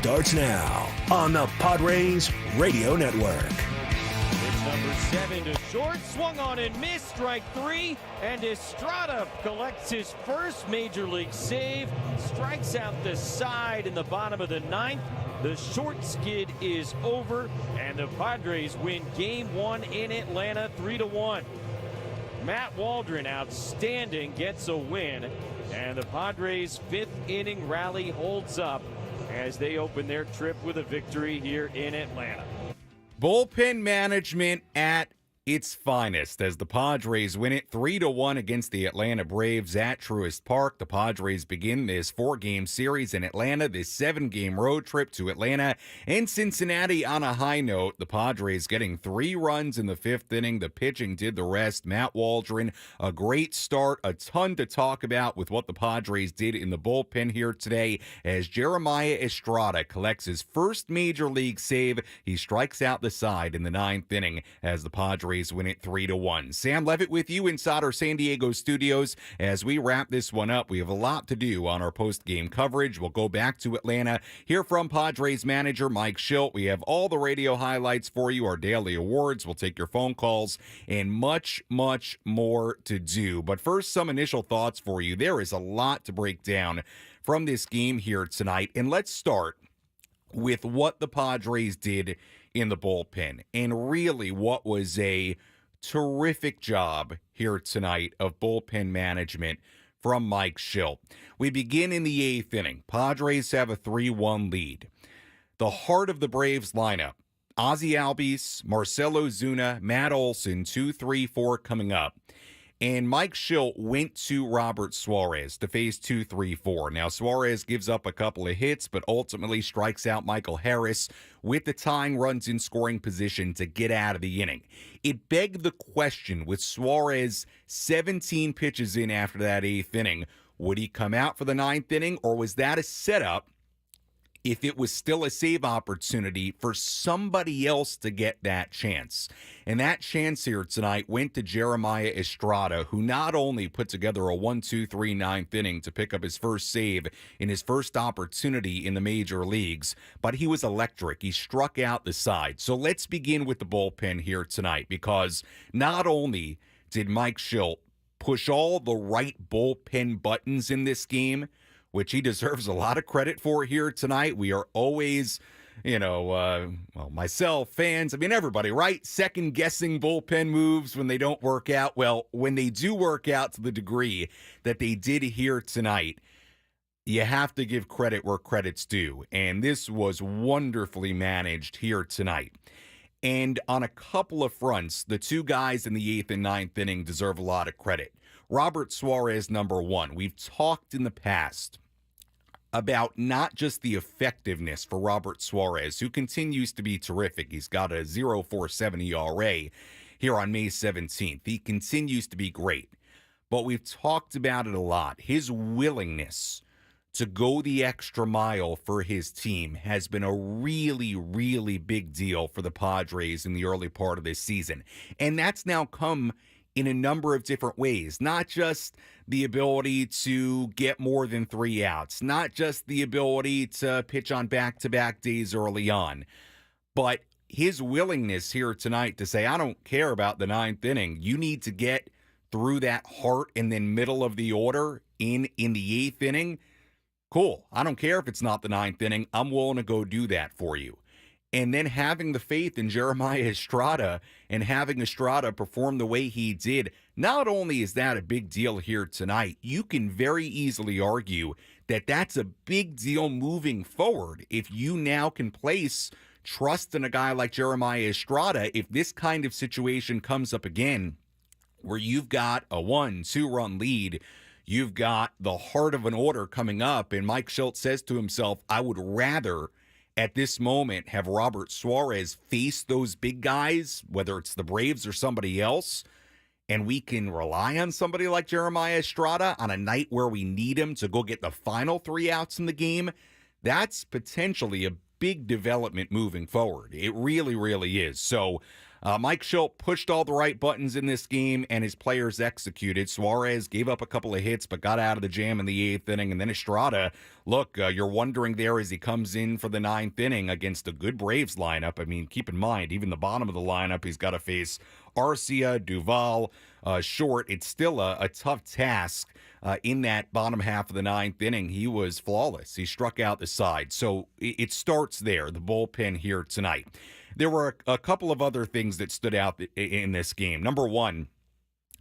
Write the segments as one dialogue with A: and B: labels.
A: starts now on the Padres Radio Network.
B: It's number 7 to short, swung on and missed, strike 3, and Estrada collects his first major league save, strikes out the side in the bottom of the 9th. The short skid is over, and the Padres win Game 1 in Atlanta 3-1. Matt Waldron, outstanding, gets a win, and the Padres' 5th inning rally holds up as they open their trip with a victory here in Atlanta.
C: Bullpen management at its finest as the Padres win it 3-1 against the Atlanta Braves at Truist Park. The Padres begin this 4-game series in Atlanta, this 7-game road trip to Atlanta and Cincinnati on a high note. The Padres getting 3 runs in the 5th inning. The pitching did the rest. Matt Waldron, a great start, a ton to talk about with what the Padres did in the bullpen here today as Jeremiah Estrada collects his first major league save. He strikes out the side in the 9th inning as the Padres win it 3-1. Sam Levitt with you inside our San Diego studios as we wrap this one up. We have a lot to do on our post-game coverage. We'll go back to Atlanta, hear from Padres manager Mike Shildt. We have all the radio highlights for you, our daily awards. We'll take your phone calls and much, much more to do. But first, some initial thoughts for you. There is a lot to break down from this game here tonight, and let's start with what the Padres did in the bullpen, and really what was a terrific job here tonight of bullpen management from Mike Shildt. We begin in the 8th inning. Padres have a 3-1 lead. The heart of the Braves lineup, Ozzie Albies, Marcell Ozuna, Matt Olson, 2, 3, 4 coming up. And Mike Shildt went to Robert Suarez to face 2, 3, 4. Now, Suarez gives up a couple of hits, but ultimately strikes out Michael Harris with the tying runs in scoring position to get out of the inning. It begged the question, with Suarez 17 pitches in after that 8th inning, would he come out for the 9th inning, or was that a setup if it was still a save opportunity for somebody else to get that chance? And that chance here tonight went to Jeremiah Estrada, who not only put together a 1-2-3 9th inning to pick up his first save in his first opportunity in the major leagues, but he was electric. He struck out the side. So let's begin with the bullpen here tonight, because not only did Mike Shildt push all the right bullpen buttons in this game, which he deserves a lot of credit for here tonight. We are always, myself, fans, everybody, right? Second-guessing bullpen moves when they don't work out. Well, when they do work out to the degree that they did here tonight, you have to give credit where credit's due. And this was wonderfully managed here tonight. And on a couple of fronts, the two guys in the 8th and 9th inning deserve a lot of credit. Robert Suarez, number 1. We've talked in the past about not just the effectiveness for Robert Suarez, who continues to be terrific. He's got a 0.47 ERA here on May 17th. He continues to be great. But we've talked about it a lot. His willingness to go the extra mile for his team has been a really, really big deal for the Padres in the early part of this season. And that's now come in a number of different ways, not just the ability to get more than 3 outs, not just the ability to pitch on back-to-back days early on, but his willingness here tonight to say, I don't care about the 9th inning. You need to get through that heart and then middle of the order in the 8th inning. Cool. I don't care if it's not the 9th inning. I'm willing to go do that for you. And then having the faith in Jeremiah Estrada and having Estrada perform the way he did, not only is that a big deal here tonight, you can very easily argue that that's a big deal moving forward. If you now can place trust in a guy like Jeremiah Estrada, if this kind of situation comes up again, where you've got a 1-2 run lead, you've got the heart of an order coming up, and Mike Shildt says to himself, I would rather at this moment have Robert Suarez face those big guys, whether it's the Braves or somebody else, and we can rely on somebody like Jeremiah Estrada on a night where we need him to go get the final 3 outs in the game. That's potentially a big development moving forward. It really, really is. So Mike Shildt pushed all the right buttons in this game, and his players executed. Suarez gave up a couple of hits, but got out of the jam in the 8th inning. And then Estrada, look, you're wondering there as he comes in for the 9th inning against a good Braves lineup. I mean, keep in mind, even the bottom of the lineup, he's got to face Arcia, Duvall, Short. It's still a tough task. In that bottom half of the 9th inning, he was flawless. He struck out the side. So it starts there, the bullpen here tonight. There were a couple of other things that stood out in this game. Number one,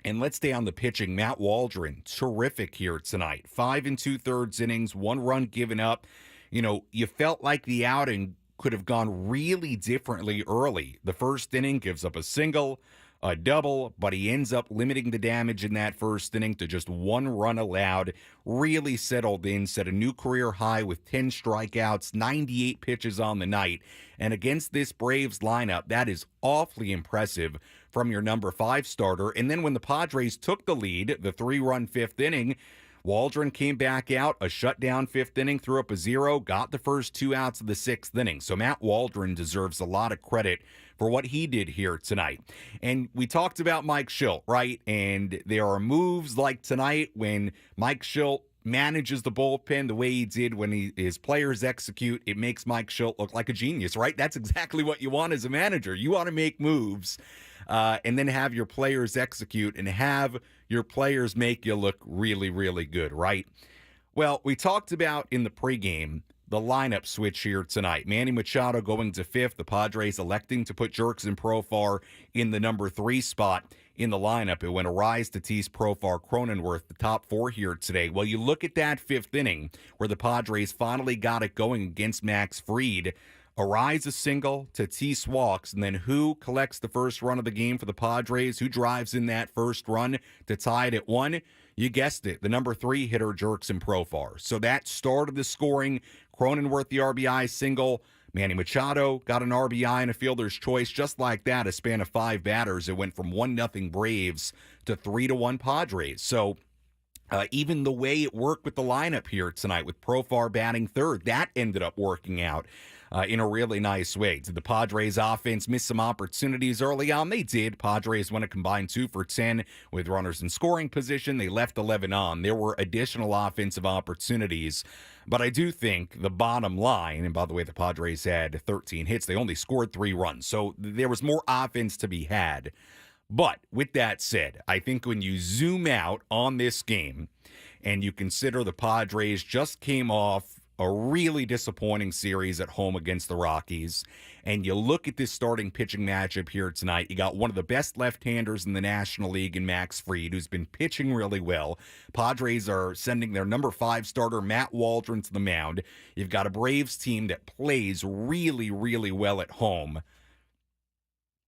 C: and let's stay on the pitching, Matt Waldron, terrific here tonight. 5 2/3 innings, 1 run given up. You felt like the outing could have gone really differently early. The first inning gives up a single, a double, but he ends up limiting the damage in that first inning to just 1 run allowed. Really settled in, set a new career high with 10 strikeouts, 98 pitches on the night. And against this Braves lineup, that is awfully impressive from your number 5 starter. And then when the Padres took the lead, the 3-run 5th inning, Waldron came back out, a shutdown 5th inning, threw up a 0, got the first 2 outs of the 6th inning. So Matt Waldron deserves a lot of credit for what he did here tonight. And we talked about Mike Shildt, right? And there are moves like tonight when Mike Shildt manages the bullpen the way he did when his players execute. It makes Mike Shildt look like a genius, right? That's exactly what you want as a manager. You want to make moves and then have your players execute and have your players make you look really, really good, right? Well, we talked about in the pregame the lineup switch here tonight. Manny Machado going to 5th. The Padres electing to put Jurickson Profar in the number 3 spot in the lineup. It went Arise, Tatis, Profar, Cronenworth, the top 4 here today. Well, you look at that 5th inning where the Padres finally got it going against Max Fried. Arise a single, Tatis walks, and then who collects the first run of the game for the Padres? Who drives in that first run to tie it at 1? You guessed it, the number 3 hitter, Jurickson Profar. So that started the scoring. Cronenworth, the RBI single. Manny Machado got an RBI and a fielder's choice. Just like that, a span of 5 batters, it went from 1-0 Braves to 3-1 Padres. So even the way it worked with the lineup here tonight with Profar batting 3rd, that ended up working out in a really nice way. Did the Padres offense miss some opportunities early on? They did. Padres went a combined 2 for 10 with runners in scoring position. They left 11 on. There were additional offensive opportunities. But I do think the bottom line, and by the way, the Padres had 13 hits. They only scored 3 runs. So there was more offense to be had. But with that said, I think when you zoom out on this game and you consider the Padres just came off a really disappointing series at home against the Rockies, and you look at this starting pitching matchup here tonight, you got one of the best left-handers in the National League in Max Fried, who's been pitching really well. Padres are sending their number 5 starter, Matt Waldron, to the mound. You've got a Braves team that plays really, really well at home.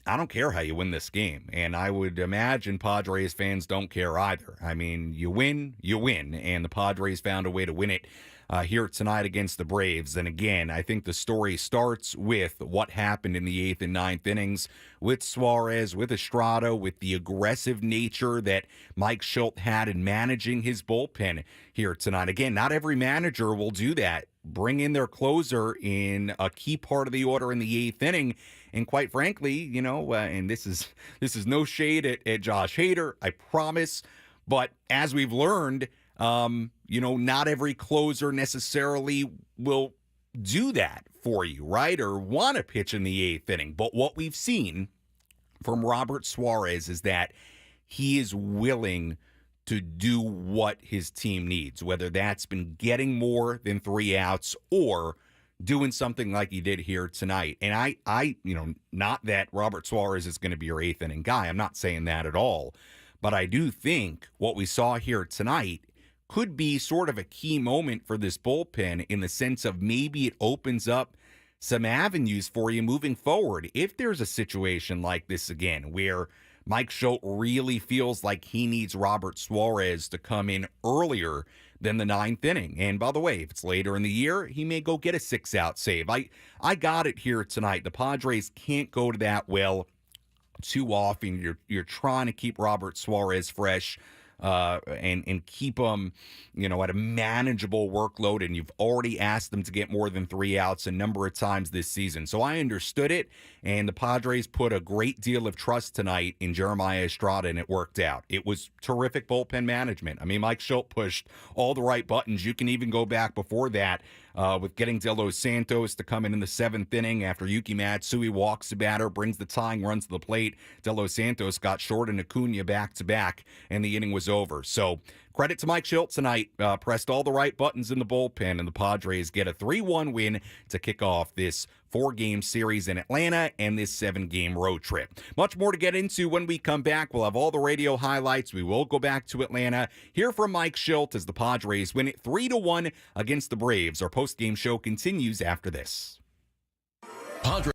C: I don't care how you win this game, and I would imagine Padres fans don't care either. I mean, you win, and the Padres found a way to win it here tonight against the Braves. And again, I think the story starts with what happened in the 8th and 9th innings with Suarez, with Estrada, with the aggressive nature that Mike Shildt had in managing his bullpen here tonight. Again, not every manager will do that. Bring in their closer in a key part of the order in the 8th inning. And quite frankly, and this is no shade at Josh Hader, I promise. But as we've learned, not every closer necessarily will do that for you, right? Or want to pitch in the 8th inning. But what we've seen from Robert Suarez is that he is willing to do what his team needs, whether that's been getting more than 3 outs or doing something like he did here tonight. And I not that Robert Suarez is going to be your 8th inning guy. I'm not saying that at all. But I do think what we saw here tonight could be sort of a key moment for this bullpen in the sense of maybe it opens up some avenues for you moving forward. If there's a situation like this again where Mike Shildt really feels like he needs Robert Suarez to come in earlier than the 9th inning. And by the way, if it's later in the year, he may go get a 6-out save. I got it here tonight. The Padres can't go to that well too often. You're trying to keep Robert Suarez fresh. and keep them, at a manageable workload. And you've already asked them to get more than 3 outs a number of times this season. So I understood it, and the Padres put a great deal of trust tonight in Jeremiah Estrada, and it worked out. It was terrific bullpen management. I mean, Mike Shildt pushed all the right buttons. You can even go back before that with getting De Los Santos to come in the 7th inning after Yuki Matsui walks the batter, brings the tying run to the plate. De Los Santos got Short and Acuna back-to-back, and the inning was over. So credit to Mike Shildt tonight. Pressed all the right buttons in the bullpen, and the Padres get a 3-1 win to kick off this 4-game series in Atlanta and this 7-game road trip. Much more to get into when we come back. We'll have all the radio highlights. We will go back to Atlanta, hear from Mike Shildt as the Padres win it 3-1 against the Braves. Our post-game show continues after this.
A: Padres.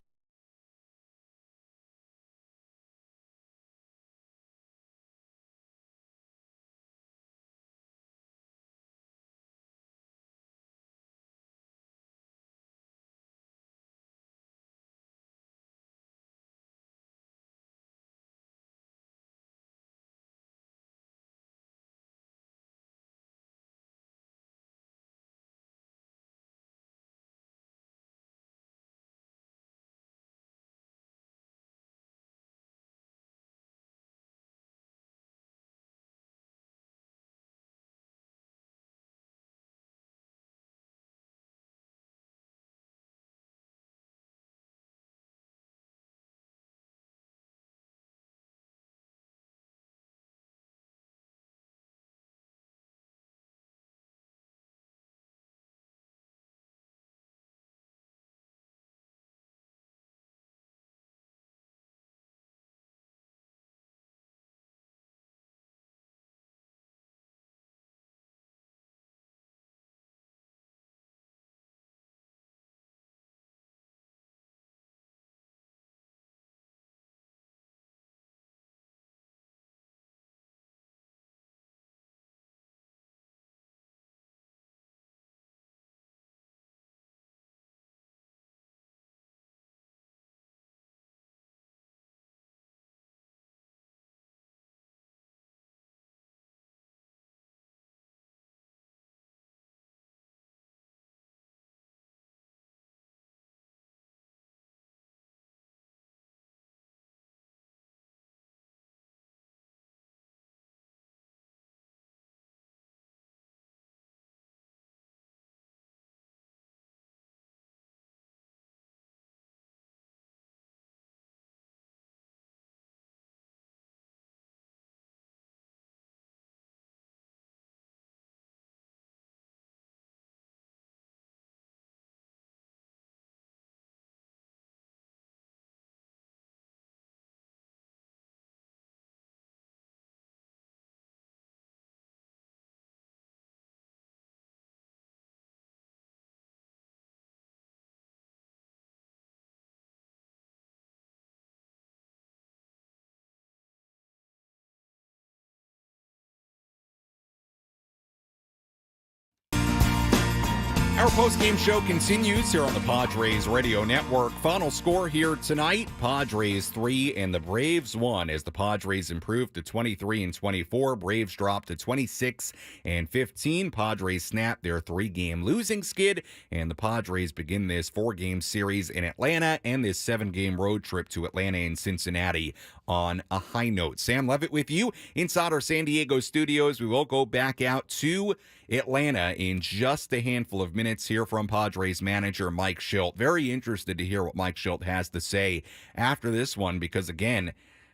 C: Our post-game show continues here on the Padres Radio Network. Final score here tonight, Padres 3 and the Braves 1 as the Padres improved to 23-24. Braves dropped to 26-15. Padres snapped their 3-game losing skid, and the Padres begin this 4-game series in Atlanta and this 7-game road trip to Atlanta and Cincinnati on a high note. Sam Levitt with you inside our San Diego studios. We will go back out to Atlanta in just a handful of minutes here from Padres manager Mike Shildt. Very interested to hear what Mike Shildt has to say after this one because, again,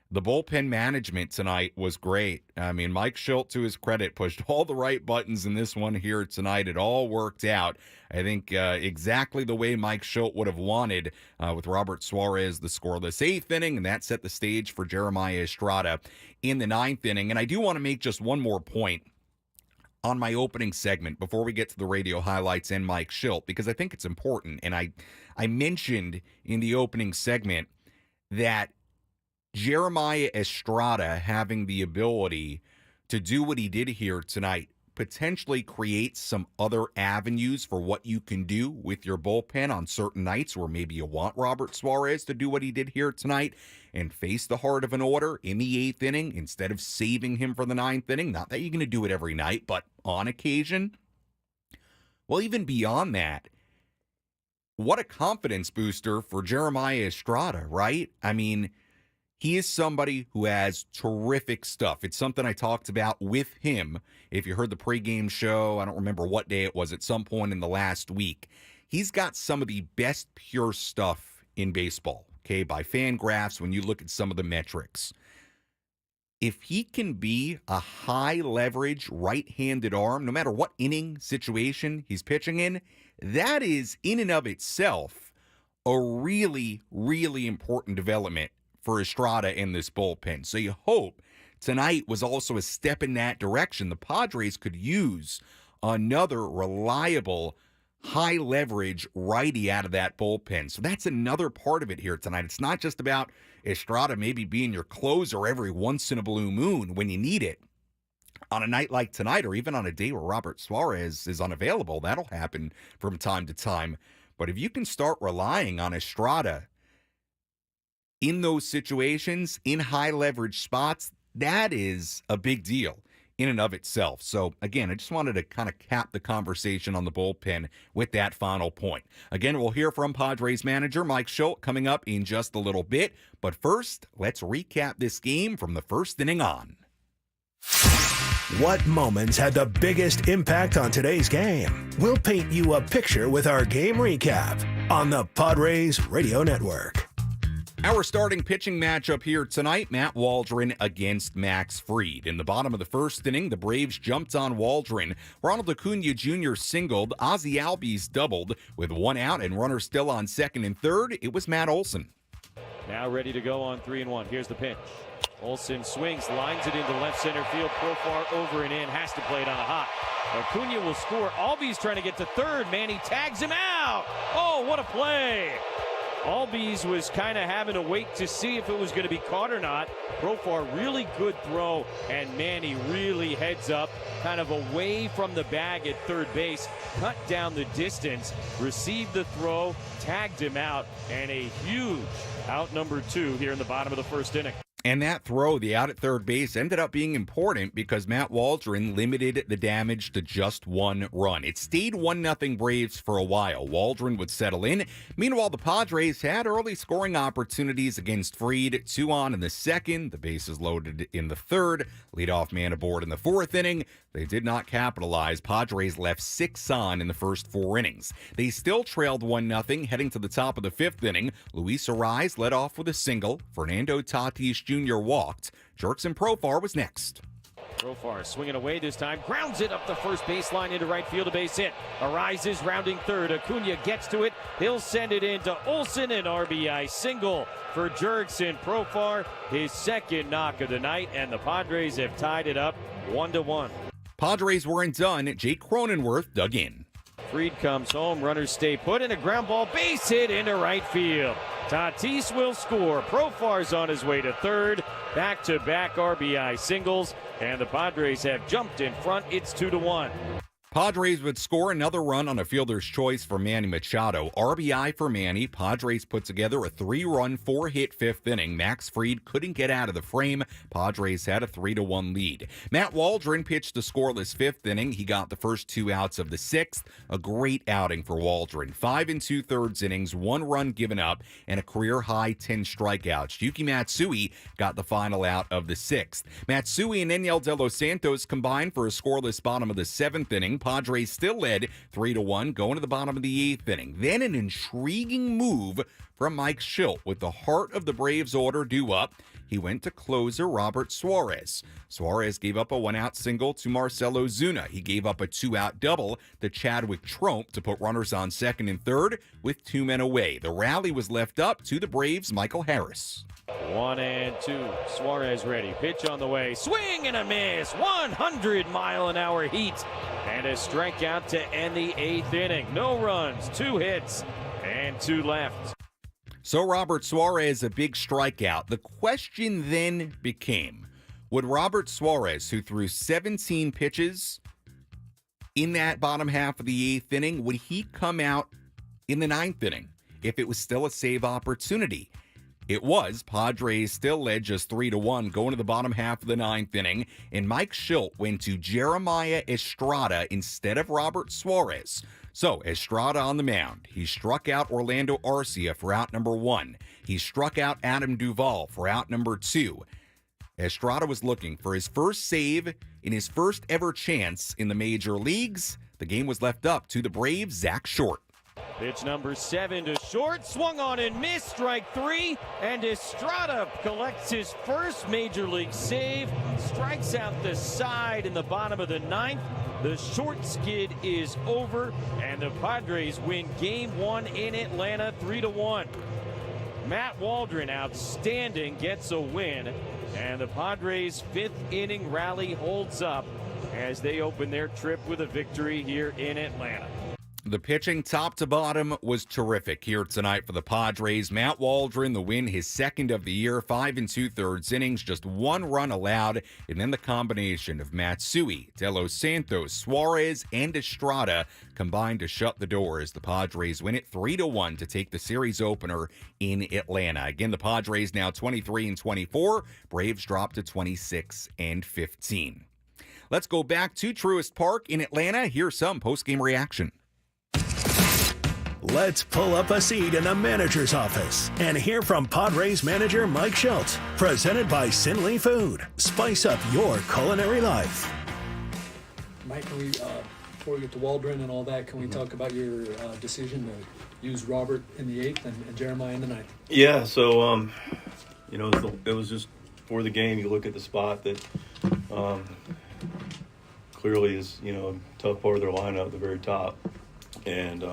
C: the bullpen management tonight was great. I mean, Mike Shildt, to his credit, pushed all the right buttons in this one here tonight. It all worked out. I think exactly the way Mike Shildt would have wanted with Robert Suarez, the scoreless 8th inning, and that set the stage for Jeremiah Estrada in the 9th inning. And I do want to make just one more point on my opening segment before we get to the radio highlights and Mike Shildt, because I think it's important. And I mentioned in the opening segment that Jeremiah Estrada having the ability to do what he did here tonight potentially create some other avenues for what you can do with your bullpen on certain nights where maybe you want Robert Suarez to do what he did here tonight and face the heart of an order in the 8th inning instead of saving him for the 9th inning. Not that you're going to do it every night, but on occasion. Well, even beyond that, what a confidence booster for Jeremiah Estrada, right? I mean, he is somebody who has terrific stuff. It's something I talked about with him. If you heard the pregame show, I don't remember what day it was, at some point in the last week. He's got some of the best pure stuff in baseball, okay, by Fangraphs when you look at some of the metrics. If he can be a high-leverage right-handed arm, no matter what inning situation he's pitching in, that is, in and of itself, a really, really important development for Estrada in this bullpen. So you hope tonight was also a step in that direction. The Padres could use another reliable, high-leverage righty out of that bullpen. So that's another part of it here tonight. It's not just about Estrada maybe being your closer every once in a blue moon when you need it. On a night like tonight, or even on a day where Robert Suarez is unavailable, that'll happen from time to time. But if you can start relying on Estrada in those situations, in high leverage spots, that is a big deal in and of itself. So again, I just wanted to kind of cap the conversation on the bullpen with that final point. Again, we'll hear from Padres manager Mike Shildt coming up in just a little bit. But first, let's recap this game from the first inning on.
A: What moments had the biggest impact on today's game? We'll paint you a picture with our game recap on the Padres Radio Network.
C: Our starting pitching matchup here tonight, Matt Waldron against Max Fried. In the bottom of the first inning, the Braves jumped on Waldron. Ronald Acuna Jr. singled. Ozzie Albies doubled. With one out and runners still on second and third, it was Matt Olson.
B: Now ready to go on 3-1. Here's the pitch. Olson swings, lines it into left center field. Profar over and in, has to play it on a hop. Acuna will score. Albies trying to get to third. Manny tags him out. Oh, what a play. Albies was kind of having to wait to see if it was going to be caught or not. Profar, really good throw, and Manny really heads up, kind of away from the bag at third base, cut down the distance, received the throw, tagged him out, and a huge out number 2 here in the bottom of the first inning.
C: And that throw, the out at third base, ended up being important because Matt Waldron limited the damage to just one run. It stayed 1-0 Braves for a while. Waldron would settle in. Meanwhile, the Padres had early scoring opportunities against Fried. 2 on in the second. The bases loaded in the third. Leadoff man aboard in the fourth inning. They did not capitalize. Padres left 6 on in the first 4 innings. They still trailed 1-0 heading to the top of the fifth inning. Luis Ariz led off with a single. Fernando Tatis Jr. walked. Jurickson Profar was next.
B: Profar swinging away this time, grounds it up the first baseline into right field, a base hit. Arises rounding third. Acuna gets to it. He'll send it into Olson, an RBI single for Jurickson Profar, his second knock of the night, and the Padres have tied it up 1-1.
C: Padres weren't done. Jake Cronenworth dug in.
B: Fried comes home, runners stay put, and a ground ball base hit into right field. Tatis will score. Profar's on his way to third. Back-to-back RBI singles, and the Padres have jumped in front. It's 2-1.
C: Padres would score another run on a fielder's choice for Manny Machado. RBI for Manny. Padres put together a 3-run, 4-hit fifth inning. Max Fried couldn't get out of the frame. Padres had a 3-1 lead. Matt Waldron pitched a scoreless fifth inning. He got the first 2 outs of the sixth. A great outing for Waldron. 5 2/3 innings, 1 run given up, and a career-high 10 strikeouts. Yuki Matsui got the final out of the sixth. Matsui and Enyel De Los Santos combined for a scoreless bottom of the seventh inning. Padres still led 3-1 going to the bottom of the eighth inning. Then an intriguing move from Mike Shildt. With the heart of the Braves order due up, he went to closer Robert Suarez. Suarez gave up a 1-out single to Marcell Ozuna. He gave up a 2-out double to Chadwick Tromp to put runners on second and third with 2 men away. The rally was left up to the Braves' Michael Harris.
B: 1-2. Suarez ready. Pitch on the way. Swing and a miss. 100-mile-an-hour heat. And a strikeout to end the eighth inning. No runs, 2 hits, and 2 left.
C: So Robert Suarez, a big strikeout. The question then became, would Robert Suarez, who threw 17 pitches in that bottom half of the 8th inning? Would he come out in the 9th inning if it was still a save opportunity? It was. Padres still led just 3-1 going to the bottom half of the 9th inning, and Mike Shildt went to Jeremiah Estrada instead of Robert Suarez. So, Estrada on the mound. He struck out Orlando Arcia for out number 1. He struck out Adam Duvall for out number 2. Estrada was looking for his first save in his first ever chance in the major leagues. The game was left up to the Braves' Zach Short.
B: Pitch number 7 to short, swung on and missed, strike 3, and Estrada collects his first major league save, strikes out the side in the bottom of the 9th. The short skid is over, and the Padres win Game 1 in Atlanta 3-1. Matt Waldron, outstanding, gets a win, and the Padres' 5th inning rally holds up as they open their trip with a victory here in Atlanta.
C: The pitching top to bottom was terrific here tonight for the Padres. Matt Waldron, the win, his second of the year, 5 2/3 innings, just 1 run allowed, and then the combination of Matsui, De Los Santos, Suarez, and Estrada combined to shut the door as the Padres win it 3-1 to take the series opener in Atlanta. Again, the Padres now 23-24. Braves drop to 26-15. Let's go back to Truist Park in Atlanta. Here's some post-game reaction.
A: Let's pull up a seat in the manager's office and hear from Padres manager Mike Shildt. Presented by Sinley Food. Spice up your culinary life.
D: Mike, can we, before we get to Waldron and all that, can we talk about your decision to use Robert in the 8th and Jeremiah in the 9th?
E: Yeah, so, it was just for the game. You look at the spot that clearly is, a tough part of their lineup at the very top. And,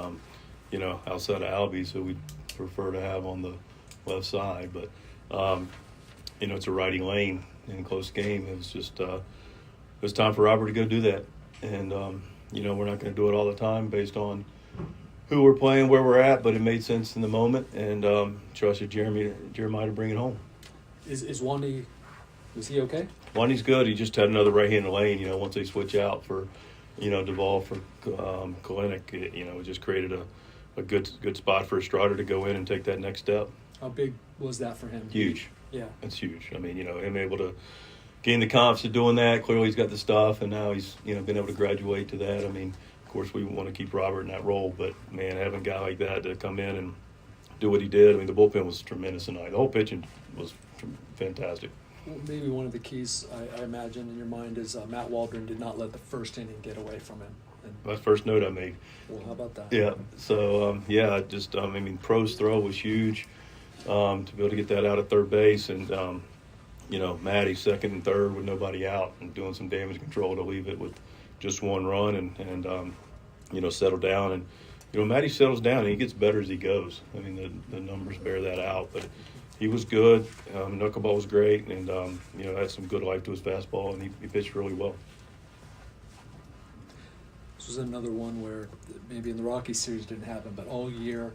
E: outside of Albies, who we'd prefer to have on the left side. But, it's a righty lane in a close game. It was just it was time for Robert to go do that. And, we're not going to do it all the time based on who we're playing, where we're at, but it made sense in the moment. And trusted Jeremiah to bring it home.
D: Is Wandy, was he okay?
E: Wandy's good. He just had another right-handed lane, once they switch out for – Duvall for Kalinick, it just created a good spot for Estrada to go in and take that next step.
D: How big was that for him?
E: Huge.
D: Yeah.
E: It's huge. I mean, him able to gain the confidence of doing that. Clearly he's got the stuff, and now he's, been able to graduate to that. I mean, of course we want to keep Robert in that role, but, man, having a guy like that to come in and do what he did, I mean, the bullpen was tremendous tonight. The whole pitching was fantastic.
D: Well, maybe one of the keys, I imagine, in your mind is Matt Waldron did not let the first inning get away from him. And,
E: that's the first note I made.
D: Well, how about that?
E: Yeah. So, Pro's throw was huge to be able to get that out at third base. And, Matty second and third with nobody out and doing some damage control to leave it with just 1 run and settle down. And, Matty settles down and he gets better as he goes. I mean, the numbers bear that out. But he was good. Knuckleball was great, and had some good life to his fastball, and he pitched really well.
D: This was another one where maybe in the Rockies series didn't happen, but all year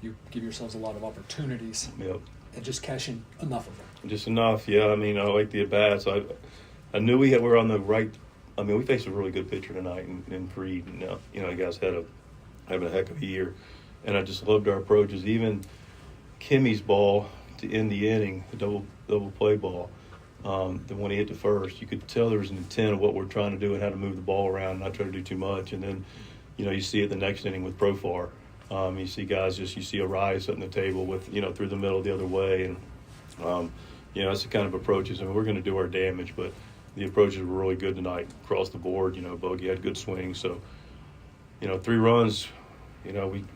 D: you give yourselves a lot of opportunities.
E: Yep.
D: And just cashing enough of them.
E: Just enough, yeah. I mean, I like the at-bats. I knew we were on the right. I mean, we faced a really good pitcher tonight in Freed. And, you guys having a heck of a year, and I just loved our approaches. Even Kimmy's ball to end the inning, the double play ball, then when he hit the first, you could tell there was an intent of what we're trying to do and how to move the ball around and not try to do too much. And then, you see it the next inning with Profar. You see guys you see a rise setting the table with, through the middle the other way. And, that's the kind of approaches. I mean, we're going to do our damage, but the approaches were really good tonight across the board. Bogey had good swings. So, 3 runs,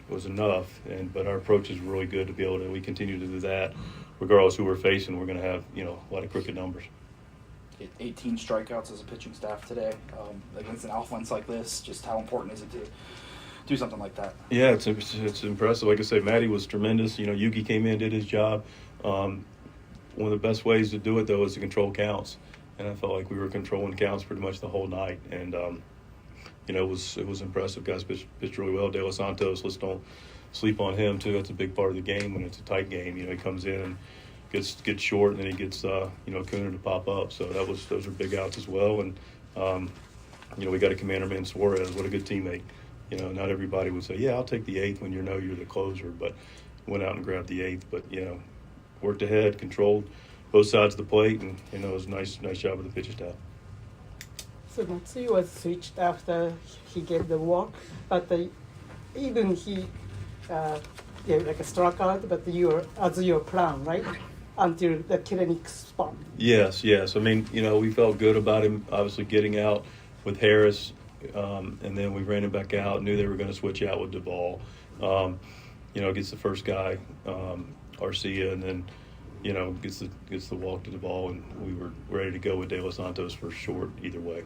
E: was enough, but our approach is really good to be able to. We continue to do that, regardless who we're facing. We're going to have a lot of crooked numbers.
F: 18 strikeouts as a pitching staff today against an offense like this. Just how important is it to do something like that? Yeah,
E: it's impressive. Like I say, Matty was tremendous. Yuki came in, did his job. One of the best ways to do it though is to control counts, and I felt like we were controlling counts pretty much the whole night. And it was impressive. Guys pitched really well. De Los Santos, let's don't sleep on him too. That's a big part of the game when it's a tight game. He comes in and gets short, and then he gets Cooner to pop up. So those are big outs as well. And we got a commander man, Suarez. What a good teammate. Not everybody would say, yeah, I'll take the eighth when you're the closer, but went out and grabbed the eighth. But, worked ahead, controlled both sides of the plate, and, it was a nice job of the pitching staff.
G: So Matsui was switched after he gave the walk, but even he gave like a strikeout, but as your plan, right? Until the clinic spot.
E: Yes. I mean, we felt good about him obviously getting out with Harris, and then we ran him back out, knew they were going to switch out with Duvall. Gets the first guy, Arcia, and then, gets the walk to Duvall, and we were ready to go with De Los Santos for short either way.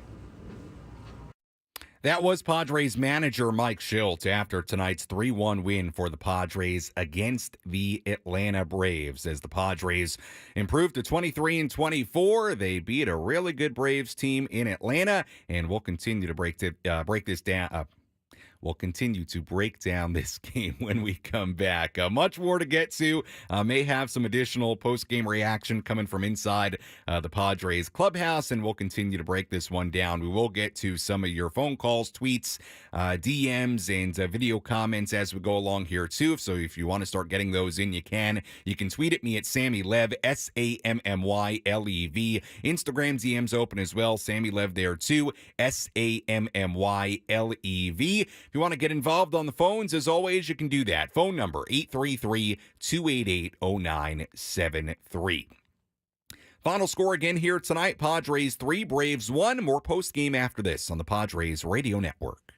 C: That was Padres manager Mike Shildt after tonight's 3-1 win for the Padres against the Atlanta Braves. As the Padres improved to 23-24, they beat a really good Braves team in Atlanta, and we'll continue to break this down. We'll continue to break down this game when we come back. Much more to get to. May have some additional post-game reaction coming from inside the Padres clubhouse, and we'll continue to break this one down. We will get to some of your phone calls, tweets, DMs, and video comments as we go along here, too. So if you want to start getting those in, you can. You can tweet at me at Sammy Lev, SAMMYLEV. Instagram DM's open as well. Sammy Lev there, too. SAMMYLEV. If you want to get involved on the phones, as always, you can do that. Phone number 833-288-0973. Final score again here tonight, Padres 3, Braves 1. More post-game after this on the Padres Radio Network.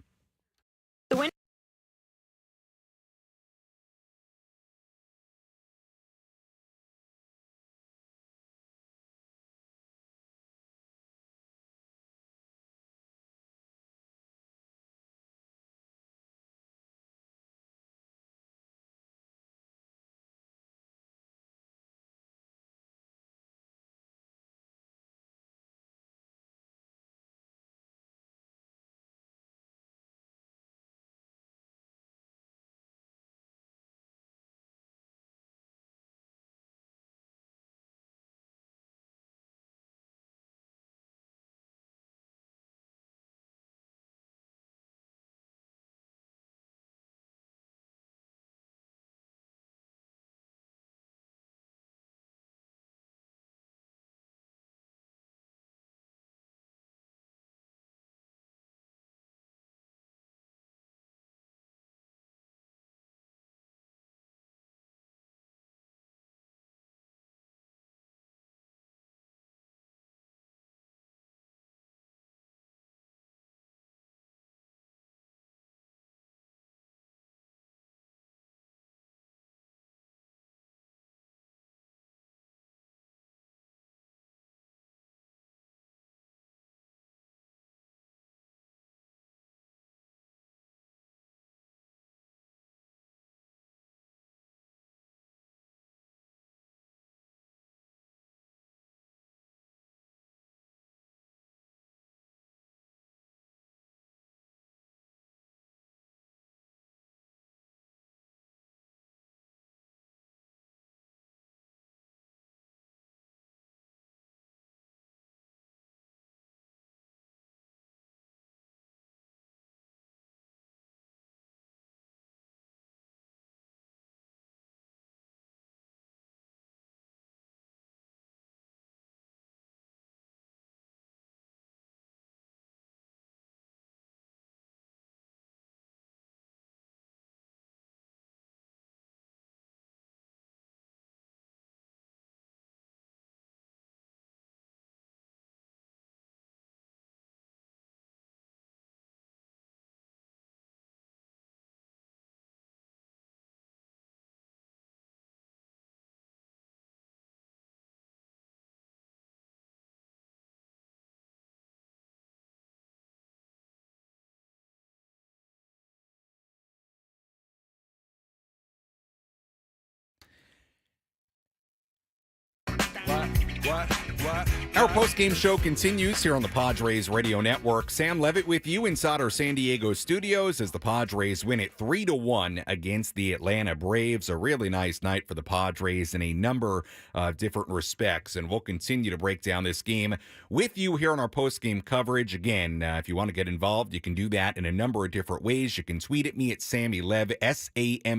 H: What?
C: Our post-game show continues here on the Padres Radio Network. Sam Levitt with you inside our San Diego studios as the Padres win it 3-1 against the Atlanta Braves. A really nice night for the Padres in a number of different respects, and we'll continue to break down this game with you here on our post-game coverage. Again, if you want to get involved, you can do that in a number of different ways. You can tweet at me at SammyLev, SammyLev.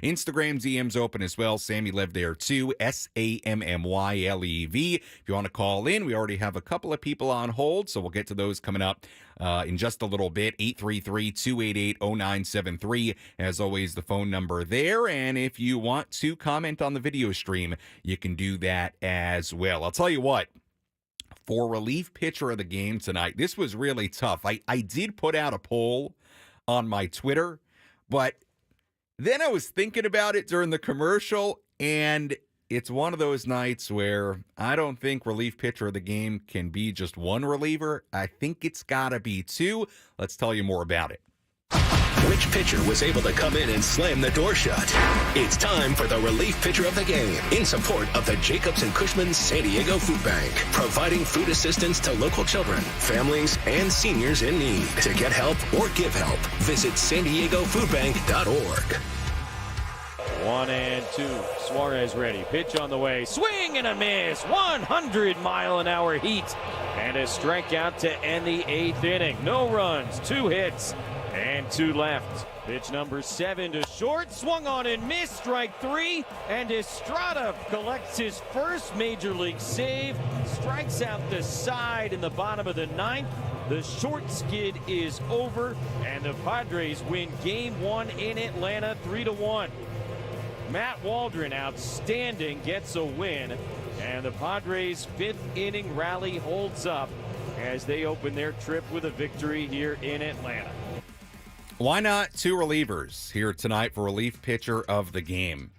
C: Instagram DM's open as well. Sammy Lev there too, SammyLev. If you want to call in, we already have a couple of people on hold, so we'll get to those coming up in just a little bit. 833-288-0973. As always, the phone number there. And if you want to comment on the video stream, you can do that as well. I'll tell you what. For relief pitcher of the game tonight, this was really tough. I did put out a poll on my Twitter, but then I was thinking about it during the commercial, and it's one of those nights where I don't think relief pitcher of the game can be just one reliever. I think it's got to be two. Let's tell you more about it.
A: Which pitcher was able to come in and slam the door shut? It's time for the relief pitcher of the game in support of the Jacobs and Cushman San Diego Food Bank, providing food assistance to local children, families, and seniors in need. To get help or give help, visit SanDiegoFoodBank.org.
B: 1-2. Suarez ready. Pitch on the way. Swing and a miss. 100-mile-an-hour heat. And a strikeout to end the 8th inning. No runs, 2 hits, and 2 left. Pitch number 7 to short. Swung on and missed. Strike 3. And Estrada collects his first major league save. Strikes out the side in the bottom of the 9th. The short skid is over. And the Padres win Game 1 in Atlanta 3-1. Matt Waldron, outstanding, gets a win, and the Padres' 5th inning rally holds up as they open their trip with a victory here in Atlanta.
C: Why not 2 relievers here tonight for relief pitcher of the game?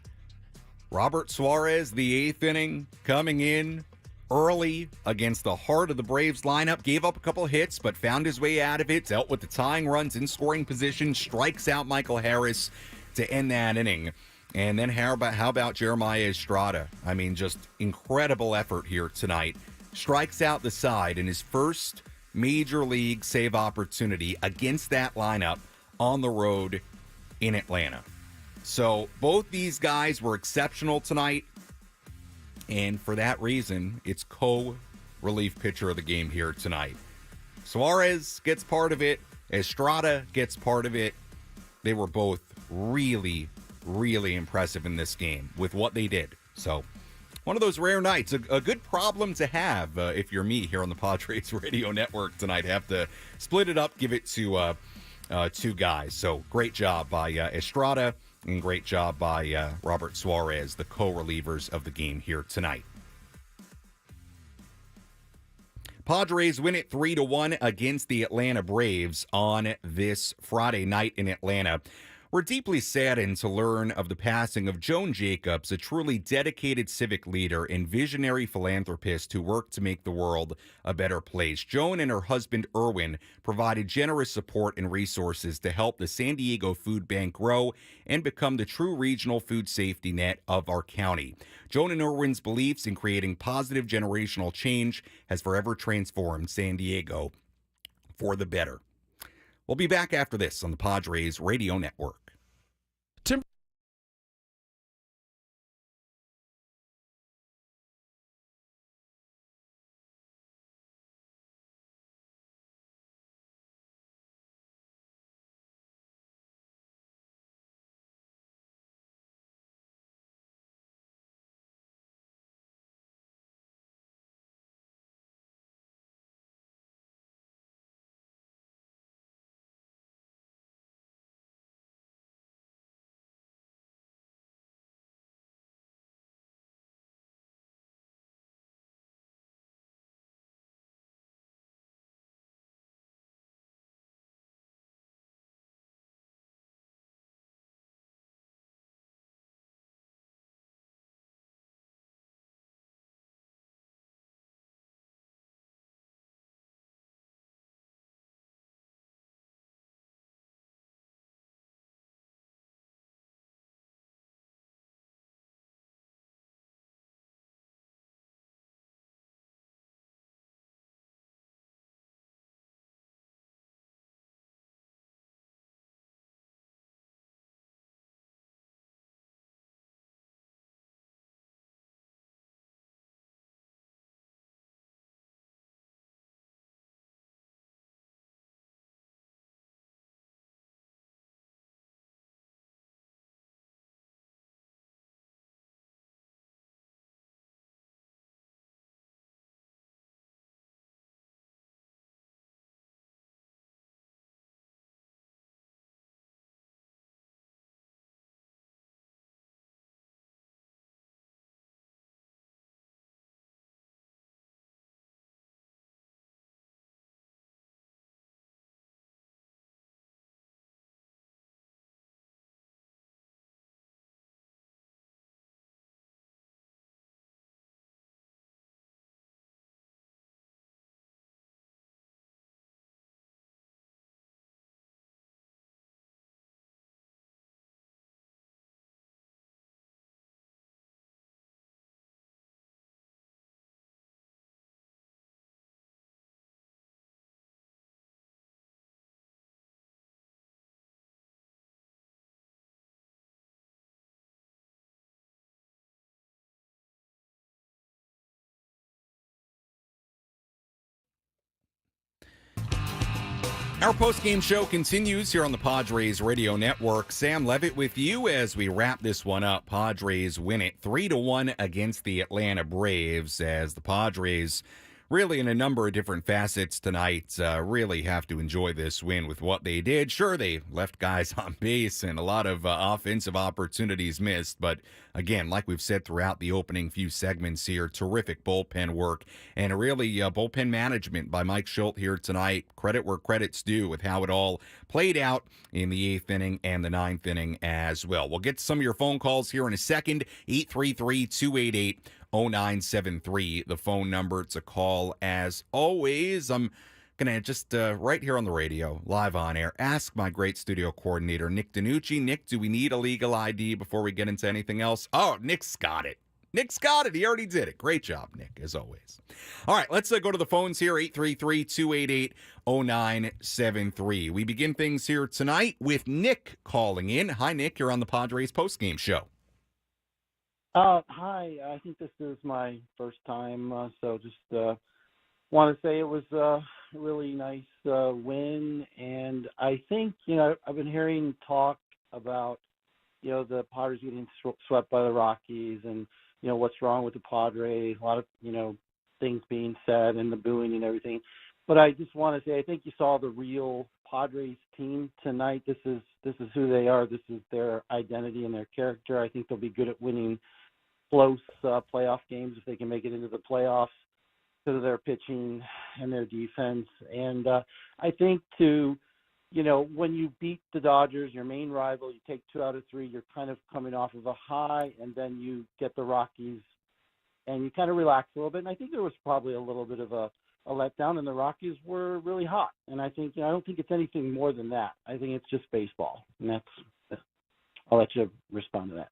C: Robert Suarez, the 8th inning, coming in early against the heart of the Braves lineup, gave up a couple hits, but found his way out of it, dealt with the tying runs in scoring position, strikes out Michael Harris to end that inning. And then how about Jeremiah Estrada? I mean, just incredible effort here tonight. Strikes out the side in his first major league save opportunity against that lineup on the road in Atlanta. So both these guys were exceptional tonight. And for that reason, it's co-relief pitcher of the game here tonight. Suarez gets part of it. Estrada gets part of it. They were both really impressive in this game with what they did. So one of those rare nights, a good problem to have if you're me here on the Padres Radio Network tonight. Have to split it up, give it to 2 guys. So great job by Estrada and great job by Robert Suarez, the co-relievers of the game here tonight. Padres win it 3-1 against the Atlanta Braves on this Friday night in Atlanta. We're deeply saddened to learn of the passing of Joan Jacobs, a truly dedicated civic leader and visionary philanthropist who worked to make the world a better place. Joan and her husband, Erwin, provided generous support and resources to help the San Diego Food Bank grow and become the true regional food safety net of our county. Joan and Erwin's beliefs in creating positive generational change has forever transformed San Diego for the better. We'll be back after this on the Padres Radio Network. Our post-game show continues here on the Padres Radio Network. Sam Levitt with you as we wrap this one up. Padres win it 3-1 against the Atlanta Braves, as the Padres really in a number of different facets tonight really have to enjoy this win with what they did. Sure, they left guys on base and a lot of offensive opportunities missed, but again, like we've said throughout the opening few segments here, terrific bullpen work and really bullpen management by Mike Shildt here tonight. Credit where credit's due with how it all played out in the 8th inning and the 9th inning as well. We'll get to some of your phone calls here in a second. 833-288 0973, the phone number to call. As always, I'm going to just right here on the radio, live on air, ask my great studio coordinator, Nick Danucci. Nick, do we need a legal ID before we get into anything else? Oh, Nick's got it. Nick's got it. He already did it. Great job, Nick, as always. All right, let's go to the phones here, 833-288-0973. We begin things here tonight with Nick calling in. Hi, Nick. You're on the Padres postgame show.
H: Hi, I think this is my first time, so just want to say it was a really nice win, and I think, I've been hearing talk about, the Padres getting swept by the Rockies and, what's wrong with the Padres, a lot of, things being said and the booing and everything, but I just want to say I think you saw the real Padres team tonight. This is who they are. This is their identity and their character. I think they'll be good at winning close playoff games if they can make it into the playoffs because of their pitching and their defense. And I think when you beat the Dodgers, your main rival, you take 2 out of 3, you're kind of coming off of a high, and then you get the Rockies and you kind of relax a little bit. And I think there was probably a little bit of a letdown, and the Rockies were really hot. And I think, I don't think it's anything more than that. I think it's just baseball. And I'll let you respond to that.